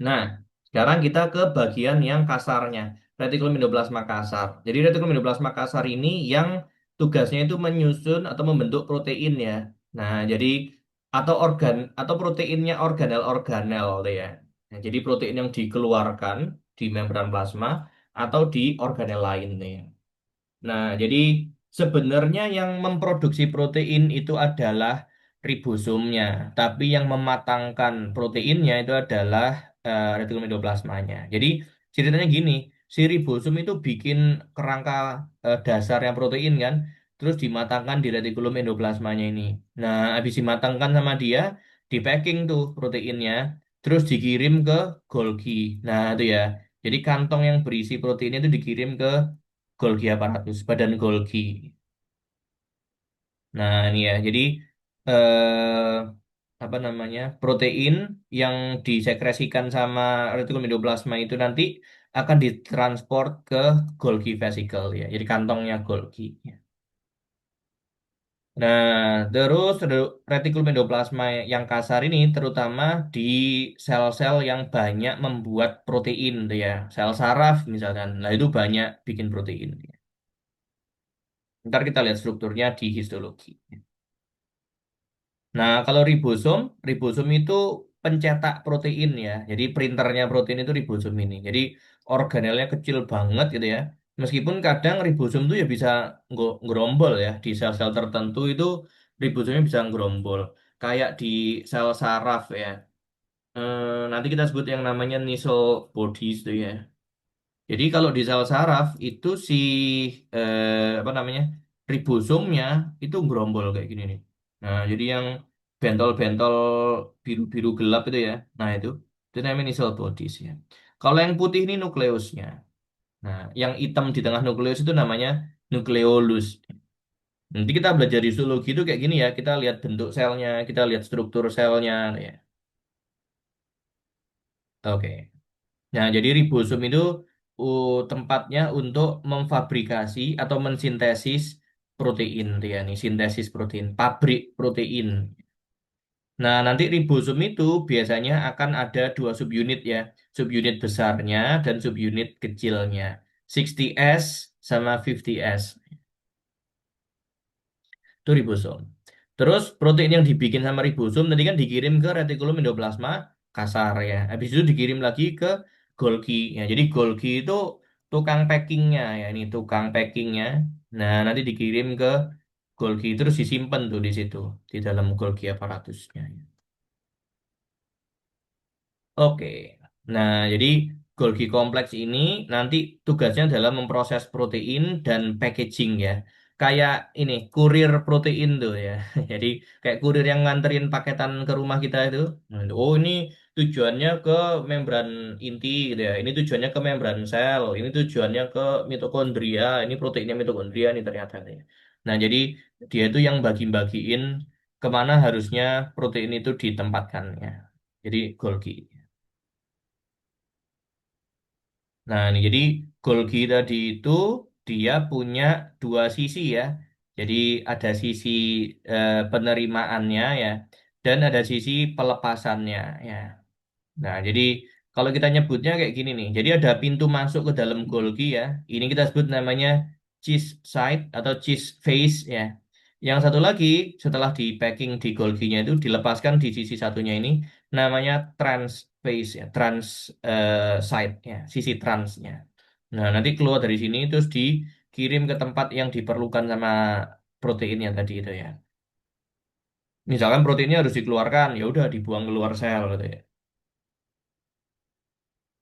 Speaker 1: Nah, sekarang kita ke bagian yang kasarnya, retikulum endoplasma kasar. Jadi retikulum endoplasma kasar ini yang tugasnya itu menyusun atau membentuk protein ya. Nah, jadi atau organ atau proteinnya organel-organel tuh ya. Nah, jadi protein yang dikeluarkan di membran plasma atau di organel lain nih. Nah, jadi sebenarnya yang memproduksi protein itu adalah ribosomnya, tapi yang mematangkan proteinnya itu adalah retikulum endoplasmanya. Jadi ceritanya gini, si ribosom itu bikin kerangka dasarnya protein kan, terus dimatangkan di retikulum endoplasmanya ini. Nah, habis dimatangkan sama dia, di packing tuh proteinnya, terus dikirim ke Golgi. Nah, itu ya. Jadi kantong yang berisi proteinnya itu dikirim ke Golgi aparatus, badan Golgi. Nah, ini ya. Jadi eh, apa namanya? Protein yang disekresikan sama retikulum endoplasma itu nanti akan ditransport ke Golgi vesicle ya. Jadi kantongnya Golgi. Nah, terus retikulum endoplasma yang kasar ini terutama di sel-sel yang banyak membuat protein tuh ya. Sel saraf misalkan. Nah, itu banyak bikin protein. Ntar kita lihat strukturnya di histologi. Nah, kalau ribosom itu pencetak protein ya. Jadi printernya protein itu ribosom ini. Jadi organelnya kecil banget gitu ya. Meskipun kadang ribosom itu ya bisa ngerombol ya. Di sel-sel tertentu itu ribosomnya bisa ngerombol. Kayak di sel saraf ya. Nanti kita sebut yang namanya Nisl bodies itu ya. Jadi kalau di sel saraf itu si apa namanya ribosomnya itu gerombol kayak gini nih. Nah, jadi yang bentol-bentol biru-biru gelap itu ya. Nah, itu namanya cell bodies ya. Kalau yang putih ini nukleusnya. Nah, yang hitam di tengah nukleus itu namanya nukleolus. Nanti kita belajar histologi itu kayak gini ya, kita lihat bentuk selnya, kita lihat struktur selnya, ya. Oke. Nah, jadi ribosom itu tempatnya untuk memfabrikasi atau mensintesis protein, ya nih, sintesis protein, pabrik protein. Nah, nanti ribosom itu biasanya akan ada dua subunit ya, subunit besarnya dan subunit kecilnya, 60S sama 50S. Itu ribosom. Terus protein yang dibikin sama ribosom tadi kan dikirim ke retikulum endoplasma kasar ya. Habis itu dikirim lagi ke Golgi. Ya, jadi Golgi itu tukang packingnya ya, ini tukang packingnya. Nah, nanti dikirim ke Golgi terus disimpan tuh di situ di dalam Golgi aparatusnya. Oke. Nah, jadi Golgi kompleks ini nanti tugasnya adalah memproses protein dan packaging ya. Kayak ini, kurir protein tuh ya. Jadi kayak kurir yang nganterin paketan ke rumah kita itu. Nah, oh ini tujuannya ke membran inti gitu ya. Ini tujuannya ke membran sel. Ini tujuannya ke mitokondria. Ini proteinnya mitokondria nih ternyata nih. Nah, jadi dia itu yang bagi-bagiin kemana harusnya protein itu ditempatkan ya. Jadi Golgi. Nah, ini jadi Golgi tadi itu dia punya dua sisi ya. Jadi ada sisi penerimaannya ya, dan ada sisi pelepasannya ya. Nah, jadi kalau kita nyebutnya kayak gini nih. Jadi ada pintu masuk ke dalam Golgi ya. Ini kita sebut namanya cheese side atau cheese face ya. Yang satu lagi setelah di packing di Golginya itu dilepaskan di sisi satunya ini namanya trans face ya, trans side ya, sisi transnya. Nah, nanti keluar dari sini terus dikirim ke tempat yang diperlukan sama proteinnya tadi itu ya. Misalkan proteinnya harus dikeluarkan, ya udah dibuang keluar sel gitu ya.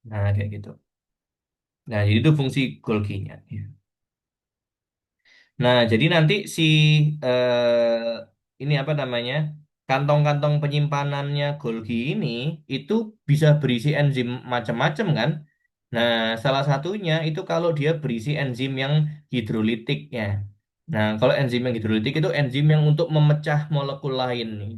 Speaker 1: Nah, kayak gitu. Nah, jadi itu fungsi Golgi-nya. Ya. Nah, jadi nanti si ini apa namanya? Kantong-kantong penyimpanannya Golgi ini itu bisa berisi enzim macam-macam kan? Nah, salah satunya itu kalau dia berisi enzim yang hidrolitik ya. Nah, kalau enzim yang hidrolitik itu enzim yang untuk memecah molekul lain nih.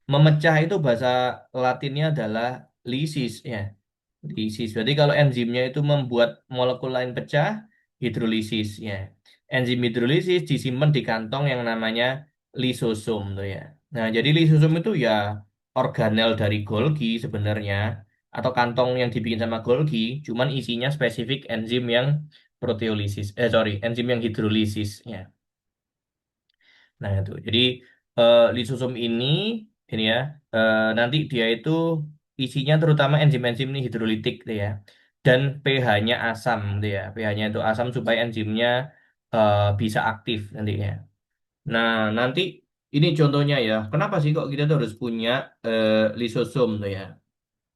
Speaker 1: Memecah itu bahasa Latinnya adalah lisis ya. Lisis. Berarti kalau enzimnya itu membuat molekul lain pecah, hidrolisis ya. Enzim hidrolisis disimpan di kantong yang namanya lisosom tuh ya. Nah, jadi lisosom itu ya organel dari Golgi sebenarnya atau kantong yang dibikin sama Golgi, cuman isinya spesifik enzim yang proteolisis. Sorry, enzim yang hidrolisis ya. Nah, itu. Jadi lisosom ini ya nanti dia itu isinya terutama enzim-enzim nih hidrolitik gitu ya. Dan pH-nya asam gitu ya. pH-nya itu asam supaya enzimnya bisa aktif nantinya. Nah, nanti ini contohnya ya. Kenapa sih kok kita tuh harus punya lisosom tuh ya?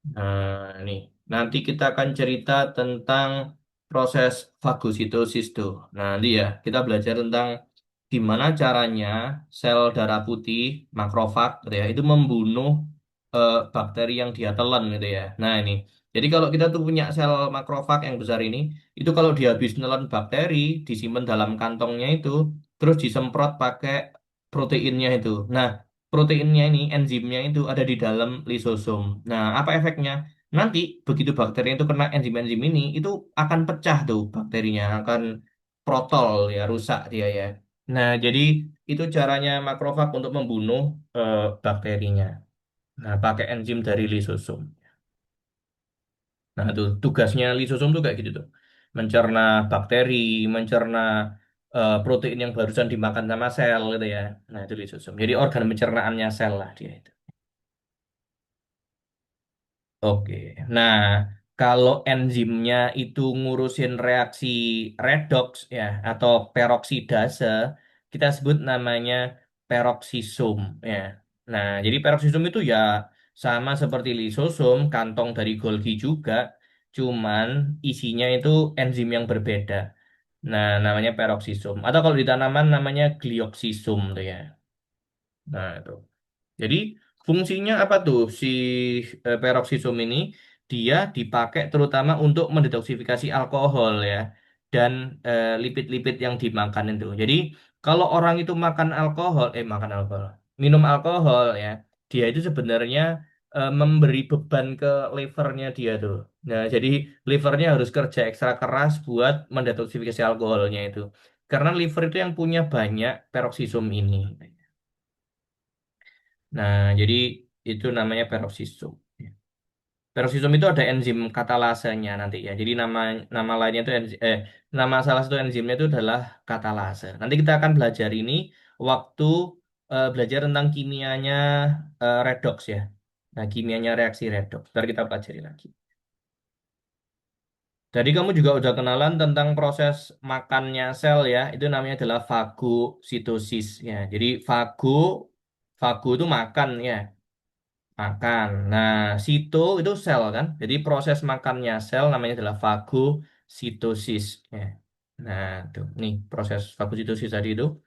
Speaker 1: Nah, nih. Nanti kita akan cerita tentang proses fagositosis tuh. Nah, nanti ya, kita belajar tentang gimana caranya sel darah putih makrofag gitu ya itu membunuh bakteri yang dia telan gitu ya. Nah ini, jadi kalau kita tuh punya sel makrofag yang besar ini, itu kalau dia habis nelan bakteri disimpan dalam kantongnya itu, terus disemprot pakai proteinnya itu. Nah proteinnya ini, enzimnya itu ada di dalam lisosom. Nah apa efeknya? Nanti begitu bakteri itu kena enzim-enzim ini, itu akan pecah tuh bakterinya, akan protol ya, rusak dia ya. Nah, jadi itu caranya makrofag untuk membunuh bakterinya. Nah, pakai enzim dari lisosom. Nah, itu tugasnya lisosom tuh kayak gitu tuh. Mencerna bakteri, mencerna protein yang barusan dimakan sama sel gitu ya. Nah, itu lisosom. Jadi organ pencernaannya sel lah dia itu. Oke, nah kalau enzimnya itu ngurusin reaksi redox ya atau peroksidase, kita sebut namanya peroksisom ya. Nah, jadi peroksisom itu ya sama seperti lisosom, kantong dari Golgi juga, cuman isinya itu enzim yang berbeda. Nah, namanya peroksisom. Atau kalau di tanaman namanya glioksisom tuh ya. Nah, itu. Jadi fungsinya apa tuh si peroksisom ini? Dia dipakai terutama untuk mendetoksifikasi alkohol ya dan lipid-lipid yang dimakan itu. Jadi Kalau orang itu makan alkohol, minum alkohol ya, dia itu sebenarnya memberi beban ke livernya dia tuh. Nah, jadi livernya harus kerja ekstra keras buat mendetoksifikasi alkoholnya itu. Karena liver itu yang punya banyak peroksisum ini. Nah, jadi itu namanya peroksisum. Peroksisum itu ada enzim katalasenya nanti ya. Jadi nama nama lainnya itu nama salah satu enzimnya itu adalah katalase. Nanti kita akan belajar ini waktu belajar tentang kimianya redox ya. Nah, kimianya reaksi redox. Ntar kita pelajari lagi. Jadi kamu juga udah kenalan tentang proses makannya sel ya. Itu namanya adalah fagositosis ya. Jadi fago itu makan ya. Makan. Nah, sito itu sel kan. Jadi proses makannya sel namanya adalah fagositosis. Ya. Nah, tuh, nih proses fagositosis tadi itu.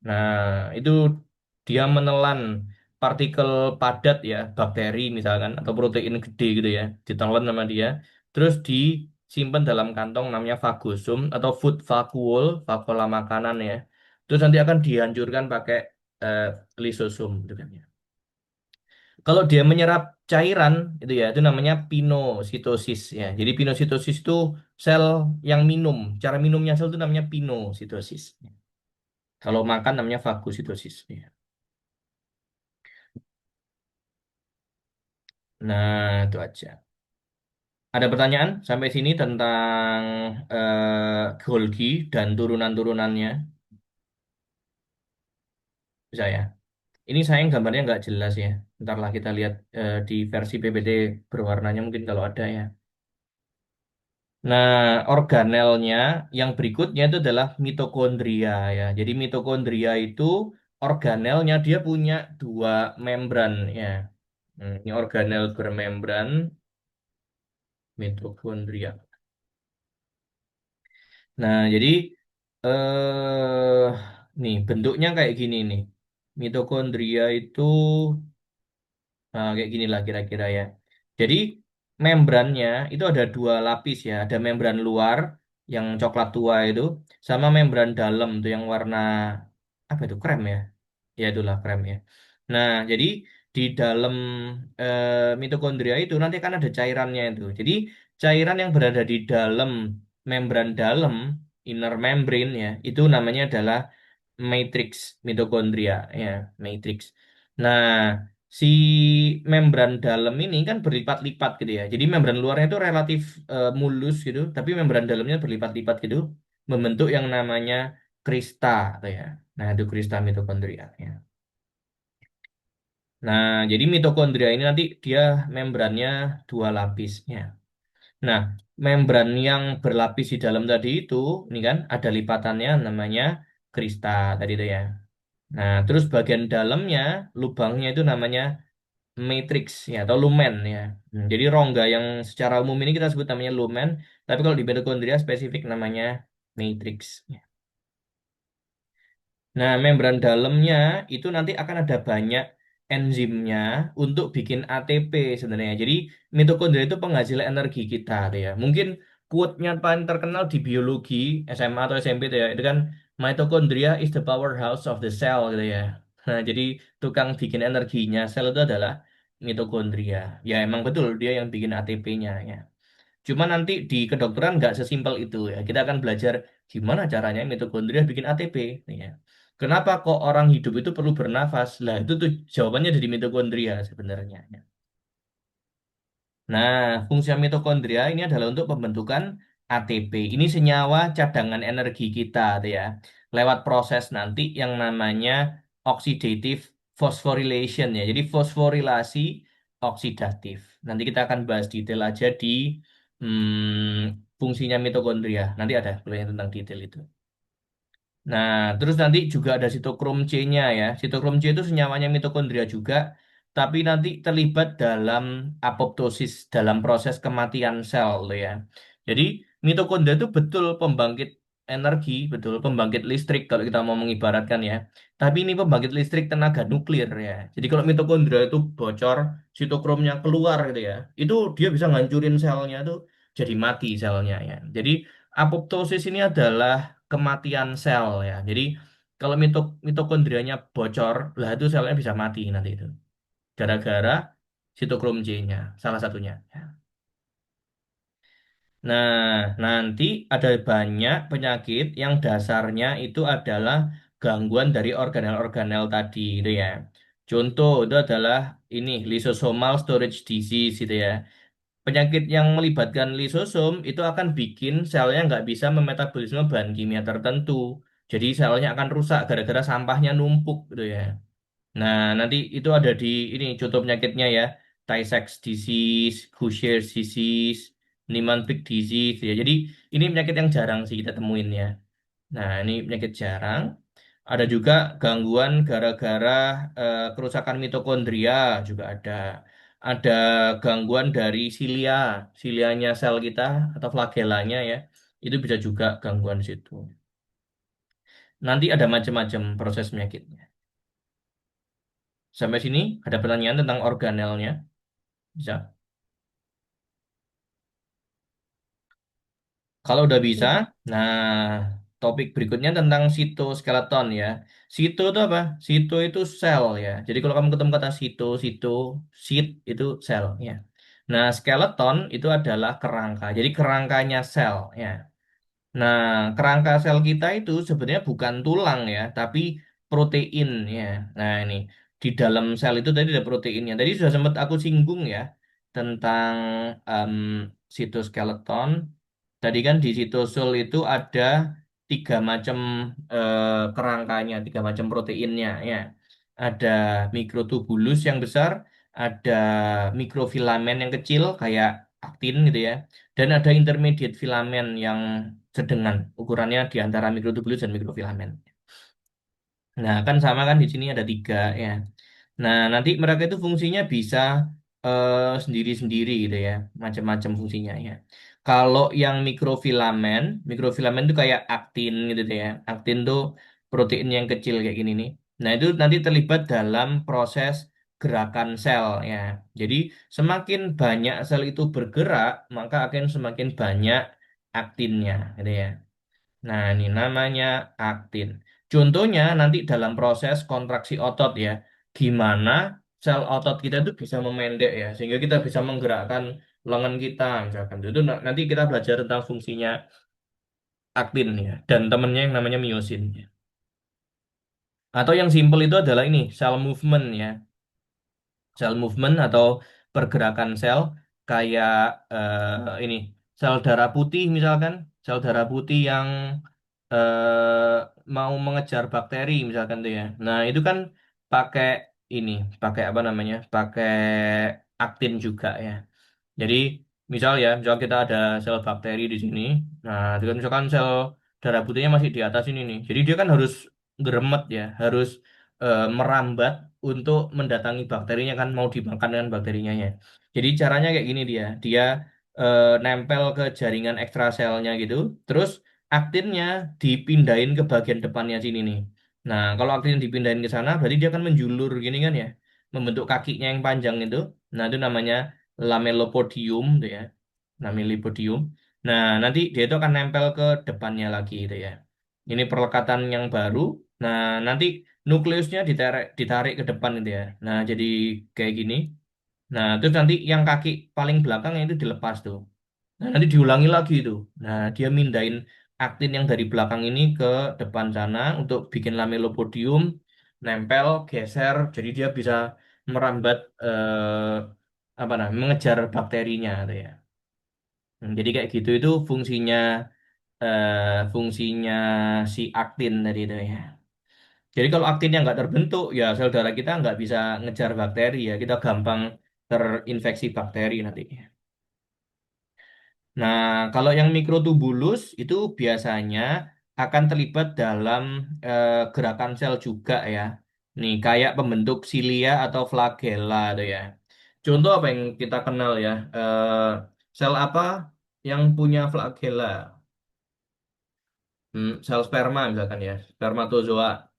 Speaker 1: Nah, itu dia menelan partikel padat ya, bakteri misalkan atau protein gede gitu ya, ditelan sama dia, terus disimpan dalam kantong namanya fagosum atau food vacuole, vakuola makanan ya. Terus nanti akan dihancurkan pakai eh, lisosum gitu kan ya. Kalau dia menyerap cairan itu ya itu namanya pinositosis ya. Jadi pinositosis itu sel yang minum. Cara minumnya sel itu namanya pinositosis. Kalau makan namanya fagositosis ya. Nah, itu aja. Ada pertanyaan sampai sini tentang Golgi dan turunan-turunannya? Bisa ya? Ini sayang gambarnya nggak jelas ya. Ntarlah kita lihat di versi PPT berwarnanya mungkin kalau ada ya. Nah, organelnya yang berikutnya itu adalah mitokondria ya. Jadi mitokondria itu organelnya dia punya dua membran ya. Ini organel bermembran mitokondria. Nah, jadi nih bentuknya kayak gini nih. Mitokondria itu kayak gini lah kira-kira ya. Jadi membrannya itu ada dua lapis ya. Ada membran luar yang coklat tua itu, sama membran dalam tuh yang warna apa itu krem ya? Ya itulah krem ya. Nah, jadi di dalam mitokondria itu nanti kan ada cairannya itu. Jadi cairan yang berada di dalam membran dalam inner membrane ya, itu namanya adalah matrix mitokondria ya, matrix. Nah, si membran dalam ini kan berlipat-lipat gitu ya. Jadi membran luarnya itu relatif mulus gitu, tapi membran dalamnya berlipat-lipat gitu, membentuk yang namanya krista gitu ya. Nah, itu krista mitokondria ya. Nah, jadi mitokondria ini nanti dia membrannya dua lapisnya. Nah, membran yang berlapis di dalam tadi itu, ini kan ada lipatannya namanya krista tadi itu ya. Nah, terus bagian dalamnya, lubangnya itu namanya matrix ya atau lumen ya. Jadi rongga yang secara umum ini kita sebut namanya lumen, tapi kalau di mitokondria spesifik namanya matrix. Ya. Nah, membran dalamnya itu nanti akan ada banyak enzimnya untuk bikin ATP sebenarnya. Jadi mitokondria itu penghasil energi kita tuh ya. Mungkin quote-nya paling terkenal di biologi SMA atau SMP tuh ya. Itu kan mitochondria is the powerhouse of the cell gitu ya. Nah, jadi tukang bikin energinya sel itu adalah mitokondria. Ya emang betul dia yang bikin ATP-nya ya. Cuma nanti di kedokteran nggak sesimpel itu ya. Kita akan belajar gimana caranya mitokondria bikin ATP. Ya. Kenapa kok orang hidup itu perlu bernafas? Lah itu tuh jawabannya dari mitokondria sebenarnya. Ya. Nah, fungsi mitokondria ini adalah untuk pembentukan ATP. Ini senyawa cadangan energi kita, tuh ya. Lewat proses nanti yang namanya oxidative phosphorylation ya. Jadi fosforilasi oksidatif. Nanti kita akan bahas detail aja di fungsinya mitokondria. Nanti ada kuliah tentang detail itu. Nah, terus nanti juga ada sitokrom C-nya ya. Sitokrom C itu senyawanya mitokondria juga, tapi nanti terlibat dalam apoptosis, dalam proses kematian sel loh ya. Jadi mitokondria itu betul pembangkit energi, betul pembangkit listrik kalau kita mau mengibaratkan ya. Tapi ini pembangkit listrik tenaga nuklir ya. Jadi kalau mitokondria itu bocor, sitokromnya keluar gitu ya, itu dia bisa ngancurin selnya tuh jadi mati selnya ya. Jadi apoptosis ini adalah kematian sel ya. Jadi Kalau mitokondrianya bocor, lah itu selnya bisa mati nanti itu. Gara-gara sitokrom C-nya, salah satunya. Nah, nanti ada banyak penyakit yang dasarnya itu adalah gangguan dari organel-organel tadi, gitu ya. Contoh itu adalah ini lysosomal storage disease, gitu ya. Penyakit yang melibatkan lisosom itu akan bikin selnya nggak bisa memetabolisme bahan kimia tertentu. Jadi selnya akan rusak gara-gara sampahnya numpuk, gitu ya. Nah, nanti itu ada di ini contoh penyakitnya ya. Tay-Sachs disease, Gaucher's disease, Niemann-Pick disease ya. Jadi ini penyakit yang jarang sih kita temuin ya. Nah, ini penyakit jarang. Ada juga gangguan gara-gara kerusakan mitokondria juga ada. Ada gangguan dari silianya sel kita atau flagellanya ya. Itu bisa juga gangguan di situ. Nanti ada macam-macam proses penyakitnya. Sampai sini ada pertanyaan tentang organelnya. Bisa. Kalau udah bisa, nah topik berikutnya tentang sitoskeleton ya. Sito itu apa? Sito itu sel ya. Jadi kalau kamu ketemu kata sit itu sel ya. Nah, skeleton itu adalah kerangka. Jadi kerangkanya sel ya. Nah, kerangka sel kita itu sebenarnya bukan tulang ya, tapi protein ya. Nah, ini di dalam sel itu tadi ada proteinnya. Tadi sudah sempat aku singgung ya tentang em, sitoskeleton. Tadi kan di sitosol itu ada tiga macam kerangkanya, tiga macam proteinnya ya. Ada mikrotubulus yang besar, ada mikrofilamen yang kecil kayak aktin gitu ya. Dan ada intermediate filamen yang sedengan ukurannya di antara mikrotubulus dan mikrofilamen. Nah, kan sama kan di sini ada tiga ya. Nah, nanti mereka itu fungsinya bisa sendiri-sendiri gitu ya, macam-macam fungsinya ya. Kalau yang mikrofilamen itu kayak aktin gitu deh ya. Aktin tuh protein yang kecil kayak gini nih. Nah, itu nanti terlibat dalam proses gerakan sel ya. Jadi, semakin banyak sel itu bergerak, maka akan semakin banyak aktinnya gitu ya. Nah, ini namanya aktin. Contohnya nanti dalam proses kontraksi otot ya, gimana sel otot kita itu bisa memendek ya, sehingga kita bisa menggerakkan lengan kita, misalkan. Itu nanti kita belajar tentang fungsinya aktin ya, dan temennya yang namanya miosin. Ya. Atau yang simpel itu adalah ini, cell movement ya. Sel movement atau pergerakan sel kayak ini sel darah putih misalkan sel darah putih yang mau mengejar bakteri misalkan tuh ya. Nah itu kan pakai ini pakai apa namanya pakai aktin juga ya. Jadi misal kita ada sel bakteri di sini. Nah, itu kan misalkan sel darah putihnya masih di atas ini nih. Jadi dia kan harus geremet ya, harus merambat untuk mendatangi bakterinya kan mau dimakan dengan bakterinya ya. Jadi caranya kayak gini dia nempel ke jaringan ekstraselnya gitu, terus aktinnya dipindahin ke bagian depannya sini nih. Nah, kalau aktin dipindahin ke sana, berarti dia akan menjulur gini kan ya, membentuk kakinya yang panjang itu. Nah, itu namanya lamellopodium gitu ya. Lamellipodium. Nah, nanti dia itu akan nempel ke depannya lagi gitu ya. Ini perlekatan yang baru. Nah, nanti nukleusnya ditarik ke depan gitu ya. Nah, jadi kayak gini. Nah, terus nanti yang kaki paling belakang itu dilepas tuh. Nah, nanti diulangi lagi tuh. Nah, dia mindahin aktin yang dari belakang ini ke depan sana untuk bikin lamellopodium, nempel, geser. Jadi dia bisa merambat apa namanya mengejar bakterinya tuh ya. Jadi kayak gitu itu fungsinya si aktin tadi itu ya. Jadi kalau aktinnya nggak terbentuk ya sel darah kita nggak bisa ngejar bakteri ya. Kita gampang terinfeksi bakteri nanti. Nah, kalau yang mikrotubulus itu biasanya akan terlibat dalam gerakan sel juga ya. Nih, kayak pembentuk silia atau flagella tuh ya. Contoh apa yang kita kenal ya? Sel apa yang punya flagella? Sel sperma misalkan ya, spermatozoa.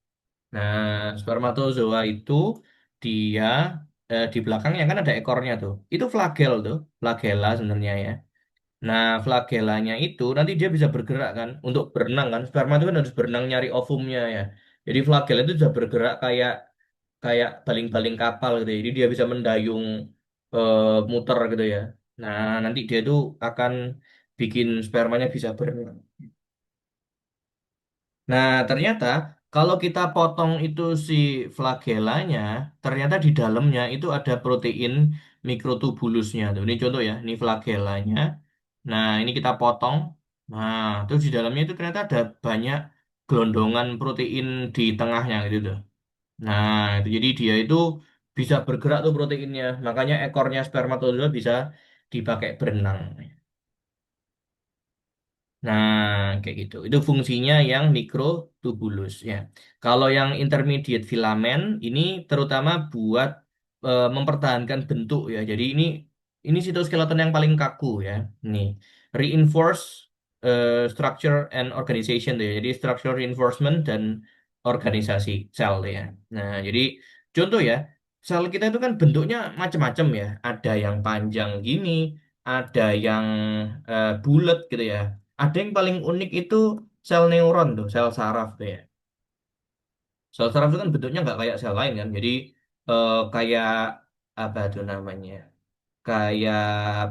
Speaker 1: Nah, spermatozoa itu dia di belakangnya kan ada ekornya tuh. Itu flagel tuh, flagella sebenarnya ya. Nah, flagellanya itu nanti dia bisa bergerak kan untuk berenang kan. Sperma itu kan harus berenang nyari ovumnya ya. Jadi flagel itu bisa bergerak kayak kayak baling-baling kapal gitu ya. Jadi dia bisa mendayung muter gitu ya. Nah, nanti dia itu akan bikin spermanya bisa berenang. Nah, ternyata kalau kita potong itu si flagellanya, ternyata di dalamnya itu ada protein mikrotubulusnya. Tuh, ini contoh ya, ini flagellanya. Nah, ini kita potong. Nah, terus di dalamnya itu ternyata ada banyak gelondongan protein di tengahnya gitu tuh. Nah, itu jadi dia itu bisa bergerak tuh proteinnya. Makanya ekornya spermatozoa bisa dipakai berenang. Nah, kayak gitu. Itu fungsinya yang mikrotubulus ya. Kalau yang intermediate filamen ini terutama buat mempertahankan bentuk ya. Jadi ini sitoskeleton yang paling kaku ya. Nih, reinforce structure and organization tuh ya. Jadi structure reinforcement dan organisasi sel tuh ya. Nah, jadi contoh ya, sel kita itu kan bentuknya macam-macam ya. Ada yang panjang gini, ada yang bulat gitu ya. Ada yang paling unik itu sel neuron tuh, sel saraf tuh ya. Sel saraf itu kan bentuknya nggak kayak sel lain kan. Jadi kayak apa tuh namanya? Kayak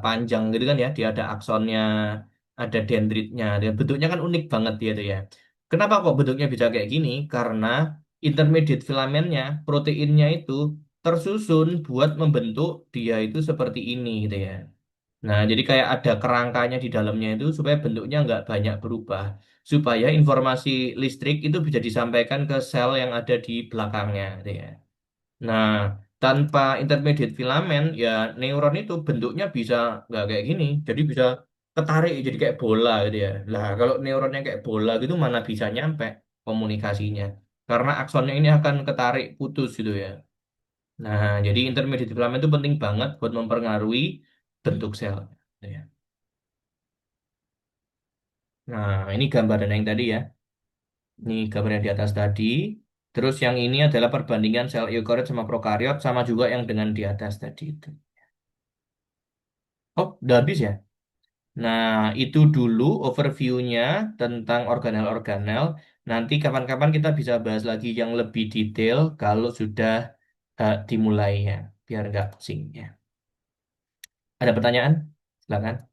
Speaker 1: panjang gitu kan ya. Dia ada aksonnya, ada dendritnya. Dan bentuknya kan unik banget dia tuh ya. Kenapa kok bentuknya bisa kayak gini? Karena intermediate filamennya, proteinnya itu tersusun buat membentuk dia itu seperti ini gitu ya. Nah, jadi kayak ada kerangkanya di dalamnya itu supaya bentuknya nggak banyak berubah. Supaya informasi listrik itu bisa disampaikan ke sel yang ada di belakangnya, gitu ya. Nah, tanpa intermediate filamen, ya neuron itu bentuknya bisa nggak kayak gini. Jadi bisa ketarik jadi kayak bola gitu ya. Lah, kalau neuronnya kayak bola gitu mana bisa nyampe komunikasinya. Karena aksonnya ini akan ketarik putus gitu ya. Nah, jadi intermediate filament itu penting banget buat mempengaruhi bentuk sel. Gitu ya. Nah, ini gambaran yang tadi ya. Ini gambar yang di atas tadi. Terus yang ini adalah perbandingan sel eukariot sama prokariot sama juga yang dengan di atas tadi itu. Oh, udah habis ya? Nah, itu dulu overview-nya tentang organel-organel. Nanti kapan-kapan kita bisa bahas lagi yang lebih detail kalau sudah dimulai ya. Biar nggak pusing ya. Ada pertanyaan? Silakan.